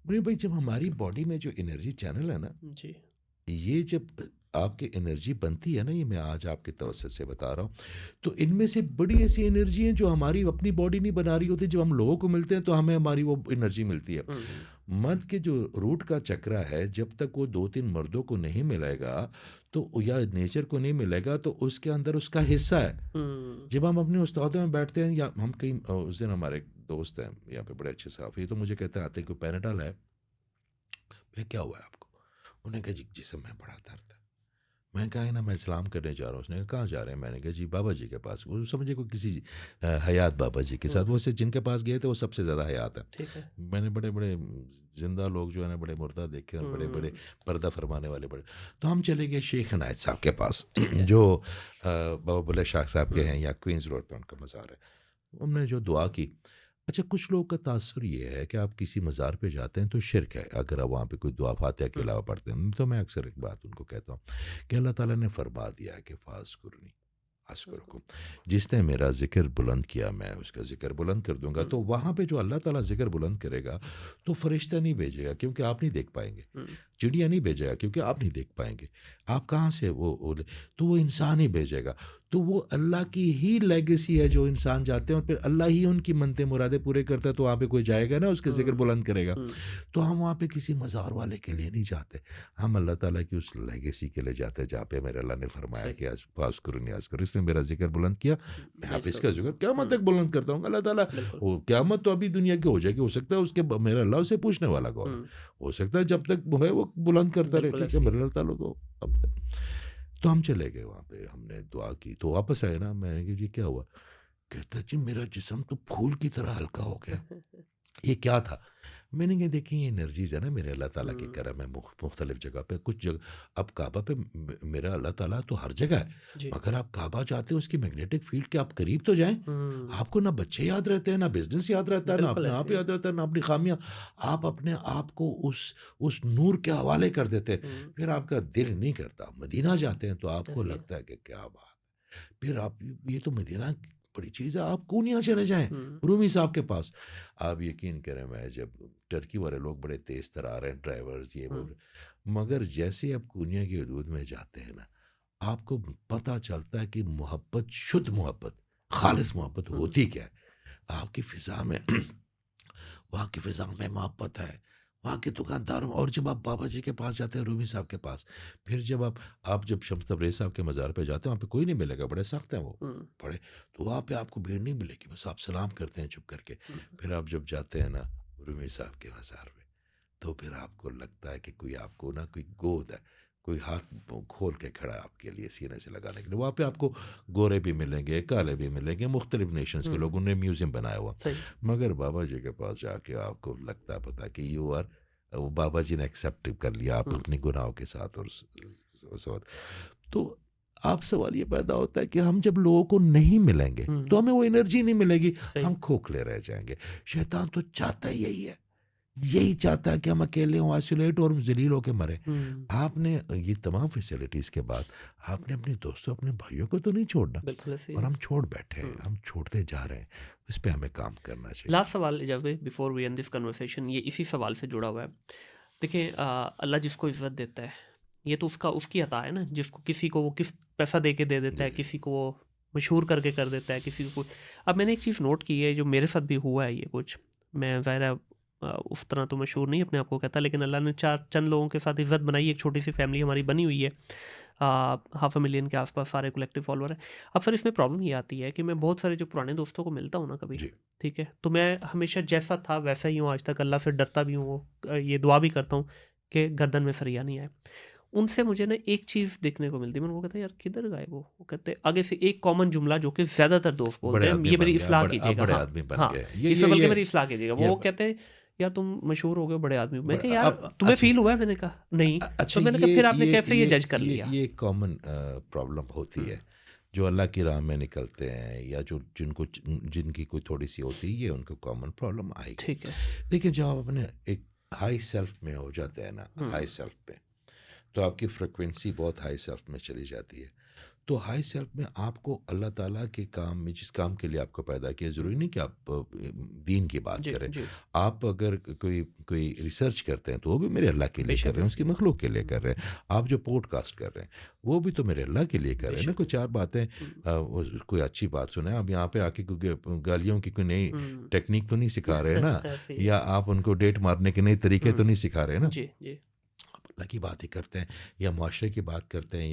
नहीं भाई, जब हमारी बॉडी में जो एनर्जी चैनल है ना, जी। ये जब आपकी एनर्जी बनती है ना, ये मैं आज आपके तवज्जो से बता रहा हूँ, तो इनमें से बड़ी ऐसी एनर्जी हैं जो हमारी अपनी बॉडी नहीं बना रही होती। जब हम लोगों को मिलते हैं तो हमें हमारी वो एनर्जी मिलती है। हुँ, मर्द के जो रूट का चक्रा है, जब तक वो 2-3 मर्दों को नहीं मिलेगा, तो या नेचर को नहीं मिलेगा, तो उसके अंदर उसका हिस्सा है। हुँ, जब हम अपने उस्तादों में बैठते हैं, या हम कहीं उस दिन हमारे एक दोस्त हैं यहाँ पे, बड़े अच्छे साफ़ी, तो मुझे कहते हैं, आते कोई पैनाडॉल है? मैं, क्या हुआ है आपको? उन्होंने कहा जी जिस्म में बड़ा दर्द है। मैं कहा है ना, मैं सलाम करने जा रहा हूँ। उसने कहा कहाँ जा रहे हैं? मैंने कहा जी बाबा जी के पास। वो समझे कोई किसी हयात बाबा जी के साथ, हुँ, वो से जिनके पास गए थे वो सबसे ज़्यादा हयात है। ठीक है। मैंने बड़े बड़े जिंदा लोग जो है ना, बड़े मुर्दा देखे, और बड़े बड़े हुँ, पर्दा फरमाने वाले बड़े। तो हम चले गए शेख इनायत साहब के पास ठीक है। जो बाबा बुल्ले शाह साहब के हुँ, हैं, या क्वींस रोड पे उनका मज़ार है। हमने जो दुआ की, अच्छा, कुछ लोगों का तासुर ये है कि आप किसी मज़ार पे जाते हैं तो शिरक है अगर आप वहाँ पे कोई दुआ फातिहा के हुँ, अलावा पढ़ते हैं। तो मैं अक्सर एक बात उनको कहता हूँ कि अल्लाह ताला ने फरमा दिया है कि फ़ाज़कुरनी बिल्कुल। अस्कुरुकुम, जिसने मेरा ज़िक्र बुलंद किया मैं उसका ज़िक्र बुलंद कर दूँगा। हुँ, तो वहाँ पे जो अल्लाह ताला ज़िक्र बुलंद करेगा, तो फ़रिश्ता नहीं भेजेगा, क्योंकि आप नहीं देख पाएँगे। हुँ, चिड़िया नहीं भेजेगा, क्योंकि आप नहीं देख पाएँगे। आप कहाँ से तो वो इंसान ही भेजेगा। तो वो अल्लाह की ही लेगेसी है, जो इंसान जाते हैं और फिर अल्लाह ही उनकी मनते मुरादें पूरे करता है, तो वहाँ पे कोई जाएगा ना, उसके ज़िक्र हुँ, बुलंद करेगा। हुँ, तो हम वहाँ पे किसी मज़ार वाले के लिए नहीं जाते। हम अल्लाह ताला की उस लेगेसी के लिए जाते हैं, जहाँ पे मेरे अल्लाह ने फरमाया सही। कि फ़ाज़कुरुनी न्याज़, इसने मेरा ज़िक्र बुलंद किया, मैं मैं अब इसका इसका ज़िक्र करूँगा। क़यामत तक हुँ, बुलंद करता हूँ। अल्लाह ताला, बिल्कुल। वो क़यामत तो अभी दुनिया की हो जाएगी, हो सकता है उसके मेरा अल्लाह उससे पूछने वाला कौन है? हुँ, हो सकता है जब तक वो है वो बुलंद करता रहे, बिल्कुल ठीक है, ऐसे ही मेरे है। अल्लाह ताला को अब तक। तो हम चले गए वहाँ पे, हमने दुआ की, तो वापस आए ना, मैंने कहा जी क्या हुआ? कहता जी मेरा जिस्म तो फूल की तरह हल्का हो गया। ये क्या था? मैंने कहा देखिए ये एनर्जीज़ है ना मेरे अल्लाह ताला की हुँ, करम है मुख्तलिफ़ जगह पे कुछ जगह। अब काबा पे मेरा अल्लाह ताला तो हर जगह है। जी। मगर आप काबा जाते हो उसकी मैग्नेटिक फ़ील्ड के आप करीब तो जाएँ। हुँ, आपको ना बच्चे याद रहते हैं, ना बिज़नेस याद रहता है, ना बिल्कुल अपने ऐसे आप ही है। याद रहता है, ना अपनी ख़ामियाँ। आप अपने आप को उस नूर के हवाले कर देते हैं। हुँ, फिर आपका दिल नहीं करता। मदीना जाते हैं तो आपको ऐसे ही है। लगता है कि क्या बात! फिर आप ये तो मदीना बड़ी चीज़ है, आप क्यों नहीं यहाँ चले जाएँ? हुँ, रूमी साहब के पास। आप यकीन करें मैं जब टर्की वाले लोग बड़े तेज़ तर्रार हैं ड्राइवर्स ये हुँ, वो, मगर जैसे आप कुनिया की हदूद में जाते हैं ना, आपको पता चलता है कि मोहब्बत, शुद्ध मोहब्बत, खालिस मोहब्बत हुँ, होती क्या है? आपकी फ़िज़ा में वहाँ की फ़िज़ा में मोहब्बत है, वहाँ के दुकानदारों और जब आप बाबा जी के पास जाते हैं रूमी साहब के पास, फिर जब आप जब शम्स तबरेज़ साहब के मज़ार पे जाते हो, वहाँ पे कोई नहीं मिलेगा, बड़े सख्त हैं वो, हुँ, बड़े। तो वहाँ पे आपको भीड़ नहीं मिलेगी, बस आप सलाम करते हैं चुप करके। हुँ, फिर आप जब जाते हैं ना रूमी साहब के मज़ार में, तो फिर आपको लगता है कि कोई आपको ना कोई गोद है, कोई हाथ खोल के खड़ा है आपके लिए सीने से लगाने के लिए। वहाँ पे आपको गोरे भी मिलेंगे, काले भी मिलेंगे, मुख्तलिफ नेशंस के हुँ, लोग, उन्होंने म्यूज़ियम बनाया हुआ। सही। मगर बाबा जी के पास जाके आपको लगता है पता कि यू आर, वो बाबा जी ने एक्सेप्ट कर लिया आप हुँ, अपने गुनाहों के साथ और तो आप सवाल ये पैदा होता है कि हम जब लोगों को नहीं मिलेंगे हुँ, तो हमें वो एनर्जी नहीं मिलेगी, सही। हम खोखले रह जाएंगे। शैतान तो चाहता ही यही है, यही चाहता है कि हम अकेले हों, आइसोलेट और जलील होके मरें। हुँ, आपने ये तमाम फैसिलिटीज़ के बाद आपने अपने दोस्तों, अपने भाइयों को तो नहीं छोड़ना। बिल्कुल ऐसे ही और है। हम छोड़ बैठे हैं, हुँ। हम छोड़ते जा रहे हैं। इस पे हमें काम करना चाहिए। लास्ट सवाल जब before we end this conversation ये इसी सवाल से जुड़ा हुआ है। देखिए अल्लाह जिसको इज़्ज़त देता है, ये तो उसकी अता है ना, जिसको किसी को वो किस पैसा दे के दे देता जी, है, किसी को वो मशहूर करके कर देता है, किसी को अब मैंने एक चीज़ नोट की है जो मेरे साथ भी हुआ है ये कुछ, मैं ज़ाहिर है उस तरह तो मशहूर नहीं अपने आप को कहता, लेकिन अल्लाह ने चार चंद लोगों के साथ इज़्ज़त बनाई, एक छोटी-सी फैमिली हमारी बनी हुई है। हाफ़ अ मिलियन के आस-पास सारे कलेक्टिव फॉलोवर हैं। अब सर इसमें प्रॉब्लम ये आती है कि मैं बहुत सारे जो पुराने दोस्तों को मिलता हूँ ना कभी, जी। ठीक है? तो मैं हमेशा जैसा था वैसा ही हूँ आज तक, अल्लाह से डरता भी हूँ, ये दुआ भी करता हूँ कि गर्दन में सरिया नहीं आए। उनसे मुझे ना एक चीज़ देखने को मिलती है, मैंने उनको कहता यार किधर गए वो कहते आगे से एक कॉमन जुमला जो कि ज़्यादातर दोस्त बोलते बड़े हैं, आदमी ये मेरी बन गए, इस्लाह आप कीजिएगा। बड़े हाँ, आदमी बन हाँ, गए। इसमें बल्कि मेरी इस्लाह कीजिएगा। ये वो कहते हैं यार तुम मशहूर हो गए, बड़े आदमी हो। मैं कहा यार अब तुम्हें अच्छा, फ़ील हुआ है? मैंने कहा नहीं। अच्छा तो मैंने कहा फिर आपने कैसे ये जज कर लिया? ये कॉमन प्रॉब्लम होती हुँ, है। जो अल्लाह की राह में निकलते हैं या जो जिनकी कोई थोड़ी-सी होती है, ये उनको कॉमन प्रॉब्लम आएगी। ठीक है। देखिए जब आप अपने एक हाई सेल्फ में हो जाते हैं ना, हुँ, हाई सेल्फ पे, तो आपकी फ्रीक्वेंसी बहुत हाई सेल्फ में चली जाती है। तो हाई सेल्फ में आपको अल्लाह ताला के काम में, जिस काम के लिए आपको पैदा किया, हुँ, ज़रूरी नहीं कि आप दीन की बात जी, करें। जी, आप अगर कोई कोई रिसर्च करते हैं तो वो भी मेरे अल्लाह के लिए कर बेशक रहे हैं, ऐसे उसकी ही है। मखलूक के लिए कर हुँ, रहे हैं। आप जो पॉडकास्ट कर रहे हैं वो भी तो मेरे अल्लाह के लिए कर रहे हैं ना। बेशक। कोई चार बातें हुँ, कोई अच्छी बात सुने, आप यहाँ पे आके क्योंकि गालियों की कोई नई हुँ, टेक्निक तो नहीं सिखा रहे ना, ऐसे ही है। या आप उनको डेट मारने के नए तरीके तो हुँ, नहीं सिखा रहे ना। जी, जी। अल्लाह की बात ही करते हैं या मुआशरे की बात करते हैं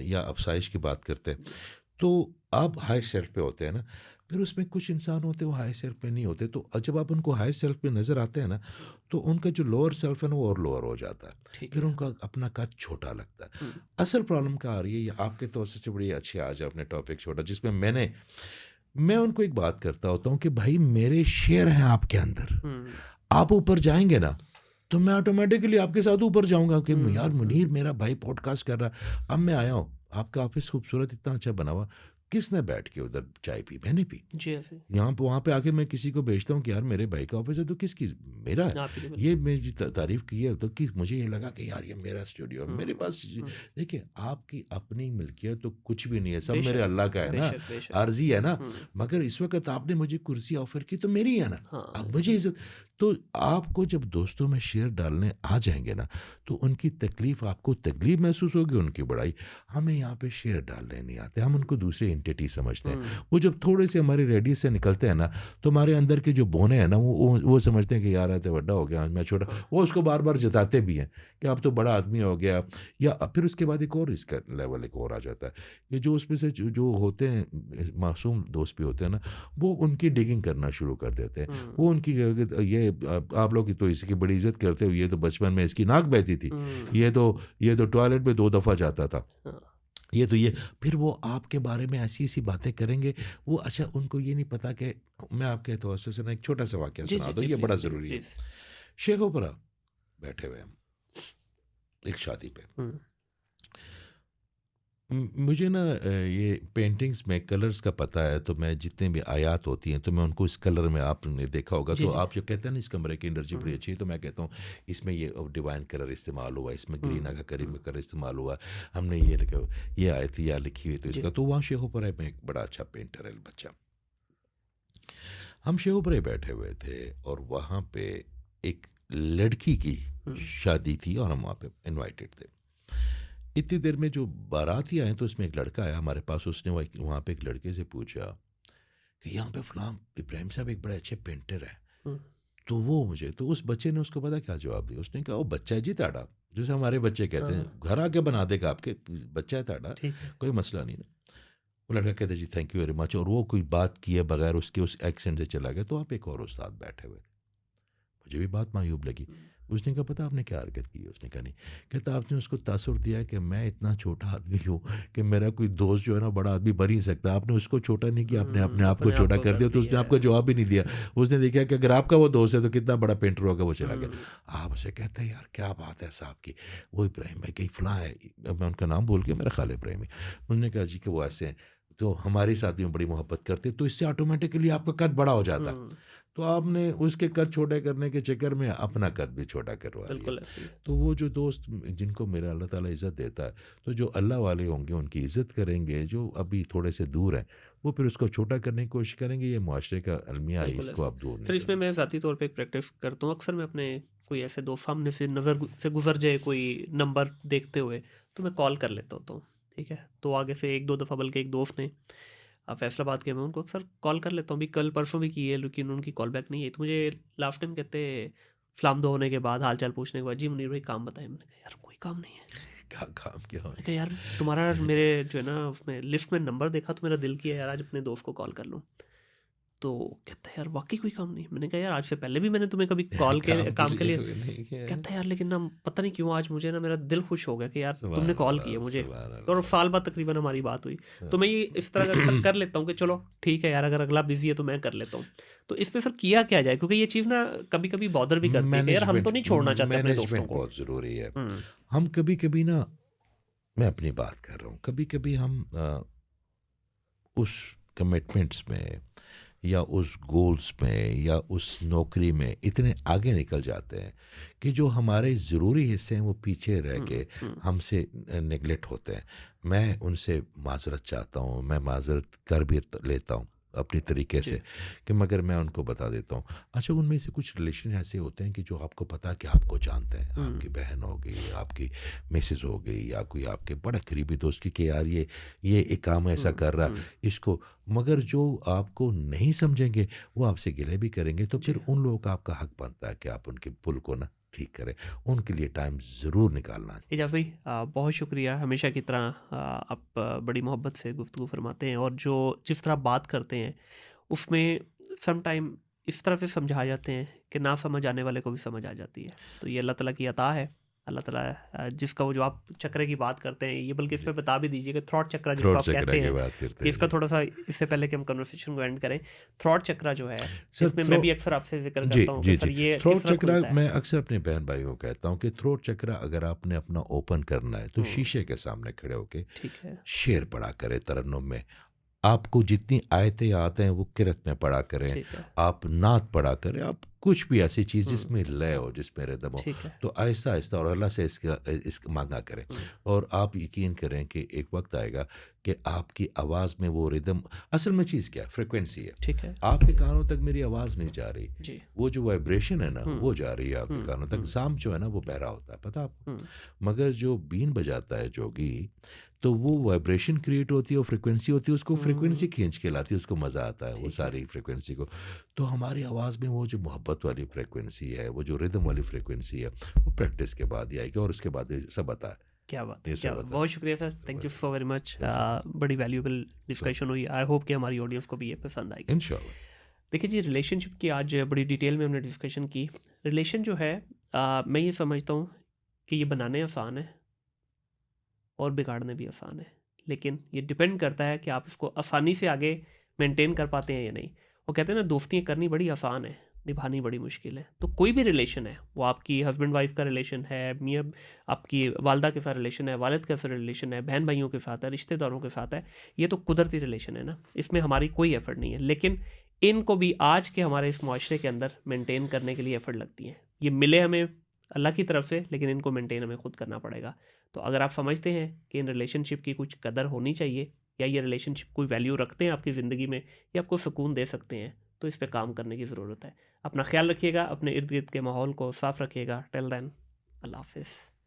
या अफ़साइश की बात करते हैं। जी। तो आप हाई सेल्फ पे होते हैं ना, फिर उसमें कुछ इंसान होते हैं वो हाई सेल्फ पे नहीं होते, तो जब आप उनको हाई सेल्फ पे नज़र आते हैं ना, हुँ, तो उनका जो लोअर सेल्फ है ना वो और लोअर हो जाता है। ठीक फिर है। उनका अपना कद छोटा लगता है। हुँ, असल प्रॉब्लम क्या आ रही है, ये आपके तो सबसे बड़ी अच्छी आज आपने टॉपिक छोड़ा जिसमें मैं उनको एक बात करता होता हूँ कि भाई मेरे शेयर हैं आपके अंदर, हुँ, आप ऊपर जाएँगे ना, तो मैं ऑटोमैटिकली आपके साथ ऊपर जाऊँगा कि यार हुँ, हुँ। मुनीर मेरा भाई पॉडकास्ट कर रहा है। अब मैं आया हूँ, आपका ऑफ़िस खूबसूरत इतना अच्छा बना हुआ, किसने बैठ के उधर चाय पी? मैंने पी। जी, ऐसे ही। यहाँ पे वहाँ पे आके मैं किसी को भेजता हूँ कि यार मेरे भाई का ऑफ़िस है, तो किसकी? मेरा है। आप ही की ये बिल्कुल। मेरी तारीफ़ की है तो कि मुझे ये लगा कि यार ये मेरा स्टूडियो है। मेरे हुँ, पास हुँ। देखिए आपकी अपनी मिल्कियत तो कुछ भी नहीं है, सब मेरे बेशक, अल्लाह का है ना, बेशक, बेशक। अर्ज़ी है ना। हुँ, मगर इस वक़्त आपने मुझे कुर्सी ऑफ़र की तो मेरी है ना। हाँ, अब ऐसे मुझे ही। इज़्ज़त, तो आपको जब दोस्तों में शेयर डालने आ जाएँगे ना, तो उनकी तकलीफ़ आपको तकलीफ़ महसूस होगी, उनकी बड़ाई। हमें यहाँ पे शेयर डालने नहीं आते, हम उनको दूसरी एंटिटी समझते हैं। हुँ, वो जब थोड़े से हमारे रेडियस से निकलते हैं ना, तो हमारे अंदर के जो बोने हैं ना, वो समझते हैं कि यार ये तो बड़ा हो गया, मैं छोटा। हाँ, वो उसको बार-बार जताते भी हैं कि अब तो बड़ा आदमी हो गया। या फिर उसके बाद एक और इसका लेवल एक और आ जाता है कि जो उसमें से जो होते हैं मासूम दोस्त भी होते हैं ना, वो उनकी डिगिंग करना शुरू कर देते हैं। हुँ, वो उनकी ये आप लोग तो इसकी बड़ी इज़्ज़त करते हो, ये तो बचपन में इसकी नाक बहती थी। हुँ, ये तो टॉयलेट में 2 दफ़ा जाता था। हाँ, ये तो ये फिर वो आपके बारे में ऐसी-ऐसी बातें करेंगे, वो अच्छा उनको ये नहीं पता कि मैं आपके हवाले से ना एक छोटा-सा वाक़या जी, सुना जी, दूँ, जी, ये प्लीज़, बड़ा प्लीज़, ज़रूरी है। प्लीज़। शेखोपुरा बैठे हुए हम, एक शादी पे। हुँ, मुझे ना ये पेंटिंग्स में कलर्स का पता है, तो मैं जितने भी आयात होती हैं, तो मैं उनको इस कलर में आपने देखा होगा, जी, तो जी। आप जो कहते हैं ना, इस कमरे की एनर्जी बड़ी हुँ, अच्छी है, तो मैं कहता हूँ, इसमें ये डिवाइन कलर इस्तेमाल हुआ, इसमें हुँ, ग्रीन का करीब हुँ, में कलर इस्तेमाल हुआ, हमने ये लिखा, ये आयत यहाँ लिखी हुई, तो जी। इसका तो वहाँ शेखोपुरा में एक बड़ा अच्छा पेंटर है बच्चा। हम शेखोपुरे बैठे हुए थे और वहाँ पे एक लड़की की हुँ, शादी थी और हम वहाँ पे इनवाइटेड थे। इतनी देर में जो बाराती आए तो उसमें एक लड़का आया हमारे पास, उसने वहाँ पे एक लड़के से पूछा कि यहाँ पे फलां इब्राहिम साहब एक बड़े अच्छे पेंटर है। हुँ, तो वो मुझे तो उस बच्चे ने उसको पता क्या जवाब दिया, उसने कहा वो बच्चा है जी ताड़ा, जैसे हमारे बच्चे कहते हाँ, हैं घर आके बना देगा आपके, बच्चा है ताड़ा, ठीक है। कोई मसला नहीं ना। वो लड़का कहता जी थैंक यू वेरी मच, और वो कोई बात किए बगैर उसके उस एक्सेंट से चला गया। तो आप एक और उस्ताद बैठे हुए थे, मुझे भी बात मायूब लगी। हुँ, उसने कहा पता आपने क्या हरकत की है? उसने कहा नहीं। कहता आपने उसको तासुर दिया कि मैं इतना छोटा आदमी हूँ कि मेरा कोई दोस्त जो है ना बड़ा आदमी बन ही सकता है। आपने उसको छोटा नहीं किया, आपने अपने आप को अपने आप छोटा को कर कर दिया। तो उसने दिया आपको है। जवाब भी नहीं दिया। उसने देखा कि अगर आपका वो दोस्त है तो कितना बड़ा पेंटर होगा, वो चला गया। हुँ, आप उसे कहते हैं यार क्या बात है साहब की, वो इब्राहिम भाई कहीं फलां है। अब मैं उनका नाम भूल गया, मेरा ख्याल है इब्राहिम है। उन्होंने कहा जी कि वो ऐसे हैं, तो हमारे साथ में बड़ी मोहब्बत करते, तो इससे ऑटोमेटिकली आपका कद बड़ा हो जाता। हुँ, तो आपने उसके कद छोटे करने के चक्कर में अपना कद भी छोटा करवा लिया। बिल्कुल ऐसे ही है। तो वो जो दोस्त जिनको मेरा अल्लाह ताला इज़्ज़त देता है, तो जो अल्लाह वाले होंगे उनकी इज़्ज़त करेंगे, जो अभी थोड़े से दूर हैं, वो फिर उसको छोटा करने की कोशिश करेंगे। ये मुआशरे का अलमिया है, बिल्कुल इसको ऐसे ही। आप दूर नहीं सर कर इसमें मैं सकते। ज़ाती तौर पे एक प्रैक्टिस करता हूँ। अक्सर मैं अपने कोई ऐसे दोस्त सामने से नज़र से गुज़र जाए कोई नंबर देखते हुए, तो मैं कॉल कर लेता होता हूँ, ठीक है? तो आगे से 1-2 दफ़ा बल्कि एक दोस्त ने फैसलाबाद के, मैं उनको अक्सर कॉल कर लेता हूँ। अभी कल परसों भी की है लेकिन उनकी कॉल बैक नहीं आई। तो मुझे लास्ट टाइम कहते सलाम दुआ होने के बाद, हाल-चाल पूछने के बाद, "जी मुनीर भाई काम बताएँ।" मैंने कहा, "यार कोई काम नहीं है।" क्या काम क्या हो? मैंने कहा, "यार तुम्हारा मेरे जो है ना उसमें लिस्ट में नंबर देखा तो मेरा दिल किया यार आज अपने दोस्त को कॉल कर लूँ।" तो कहता है यार वाक़ई कोई काम नहीं है। मैंने कहा यार आज से पहले भी मैंने तुम्हें कभी कॉल के काम के काम के लिए लिए। हुए नहीं किया है। कहता है यार लेकिन ना पता नहीं क्यों आज मुझे ना मेरा दिल खुश हो गया कि यार तुमने सुभान कॉल अल्लाह, किया मुझे। सुभान और अल्लाह, साल बाद तकरीबन हमारी बात हुई। तो मैं ये इस तरह का अक्सर सुभान कर लेता हूँ कि चलो ठीक है यार अगर अगला बिज़ी है तो मैं कर लेता हूँ। तो इसमें सर किया क्या जाए? क्योंकि ये चीज़ ना कभी-कभी बॉदर भी करती है कि यार हम तो मैनेजमेंट नहीं छोड़ना चाहते अपने दोस्तों मैनेजमेंट को। बहुत ज़रूरी है। हुँ, हम कभी-कभी ना, मैं अपनी बात कर रहा हूँ, कभी-कभी हम उस कमिटमेंट्स में या उस गोल्स में या उस नौकरी में इतने आगे निकल जाते हैं कि जो हमारे ज़रूरी हिस्से हैं वो पीछे रह हुँ, के हुँ। हमसे नेगलेक्ट होते हैं। मैं उनसे माज़रत चाहता हूँ, मैं माज़रत कर भी लेता हूँ अपनी तरीके जी। से, कि मगर मैं उनको बता देता हूँ। अच्छा उनमें से कुछ रिलेशन ऐसे होते हैं कि जो आपको पता है कि आपको जानते हैं, हुँ, आपकी बहन हो गई, आपकी मिसेज़ हो गई या कोई आपके बड़े करीबी दोस्त कि यार ये एक काम ऐसा हुँ, कर रहा है, हुँ। इसको, मगर जो आपको नहीं समझेंगे वो आपसे गिले भी करेंगे, तो फिर जी। उन लोगों का आपका हक बनता है कि आप उनके पुल को ना ठीक करें, उनके लिए टाइम ज़रूर निकालना। एजाज़ भाई बहुत शुक्रिया हमेशा की तरह आप बड़ी मोहब्बत से गुफ्तगू फरमाते हैं और जो जिस तरह आप बात करते हैं उसमें सम टाइम इस तरह से समझा जाते हैं कि ना समझ आने वाले को भी समझ आ जाती है। तो ये अल्लाह ताला की अता है। अल्लाह ताला जिसका वो जो आप चक्र की बात करते हैं ये बल्कि जी, इसमें बता भी दीजिए कि थ्रॉट चक्र जिसको थ्रोट आप चक्रा कहते की हैं बात करते कि हैं इसका जी। थोड़ा-सा इससे पहले कि हम कन्वर्सेशन को एंड करें, थ्रॉट चक्र जो है सर इसमें मैं थ्रो भी अक्सर आपसे ज़िक्र जी, करता हूँ कि जी, सर जी। ये थ्रोट किस तरह चक्रा खुलता है? मैं अक्सर अपने बहन-भाइयों को कहता हूँ कि थ्रोट चक्रा अगर आपने अपना ओपन करना है, तो हुँ, शीशे के सामने खड़े होके ठीक है, शेर पढ़ा करें तरन्नुम में। आपको जितनी आयतें याद हैं वो किरत में पढ़ा करें, ठीक है। आप नात पढ़ा करें, आप कुछ भी ऐसी चीज़ हुँ, जिसमें लय हो, जिसमें रिदम हो, ठीक है। तो आहिस्ता-आहिस्ता और अल्लाह से इसका माँगा करें। हुँ, और आप यकीन करें कि एक वक़्त आएगा कि आपकी आवाज़ में वो रिदम, असल में चीज़ क्या है? फ्रीक्वेंसी है। ठीक है। आपके कानों तक मेरी आवाज़ नहीं जा रही, जी। वो जो वाइब्रेशन है ना, हुँ, वो जा रही है आपके हुँ, कानों तक। हुँ, साम जो है ना, वो बहरा होता है, पता है आपको? हुँ, मगर जो बीन बजाता है जोगी, तो वो वाइब्रेशन क्रिएट होती है, वो फ्रीक्वेंसी होती है, उसको फ्रीक्वेंसी हुँ, खींच के लाती है, उसको मज़ा आता है वो ठीक है। सारी फ्रीक्वेंसी को। तो हमारी आवाज़ में वो जो मोहब्बत वाली फ्रीक्वेंसी है, वो जो रिदम वाली फ्रीक्वेंसी है, वो प्रैक्टिस के बाद ही आएगी और उसके बाद ये सब आता है, क्या बात है! ये क्या सब बात आता बहुत शुक्रिया सर। है। थैंक यू बस सो वेरी मच। बस बड़ी वैल्यूएबल सो डिस्कशन हुई। आई होप कि हमारी ऑडियंस को भी ये पसंद आएगी। इंशाल्लाह। देखिए जी रिलेशनशिप की आज बड़ी डिटेल में हमने डिस्कशन की। रिलेशन जो है मैं ये समझता हूँ कि ये बनाने आसान है और बिगाड़ने भी आसान है। लेकिन ये डिपेंड करता है कि आप इसको आसानी से आगे मेंटेन कर पाते हैं या नहीं। वो कहते हैं ना, दोस्तियाँ करनी बड़ी आसान है, निभानी बड़ी मुश्किल है। तो कोई भी रिलेशन है, वो आपकी हस्बैंड वाइफ का रिलेशन है, मियाँ आपकी वालदा के साथ रिलेशन है, वालिद के साथ रिलेशन है, बहन भाइयों के साथ है, रिश्तेदारों के साथ है, ये तो कुदरती रिलेशन है ना, इसमें हमारी कोई एफर्ट नहीं है। लेकिन इनको भी आज के हमारे इस माशरे के अंदर मेंटेन करने के लिए एफर्ट लगती हैं। ये मिले हमें अल्लाह की तरफ से, लेकिन इनको मेंटेन हमें खुद करना पड़ेगा। तो अगर आप समझते हैं कि इन रिलेशनशिप की कुछ कदर होनी चाहिए, या ये रिलेशनशिप कोई वैल्यू रखते हैं आपकी ज़िंदगी में, या आपको सुकून दे सकते हैं, तो इस पे काम करने की ज़रूरत है। अपना ख्याल रखिएगा, अपने इर्द गिर्द के माहौल को साफ़ रखिएगा। टिल देन, अल्लाह हाफ़िज़।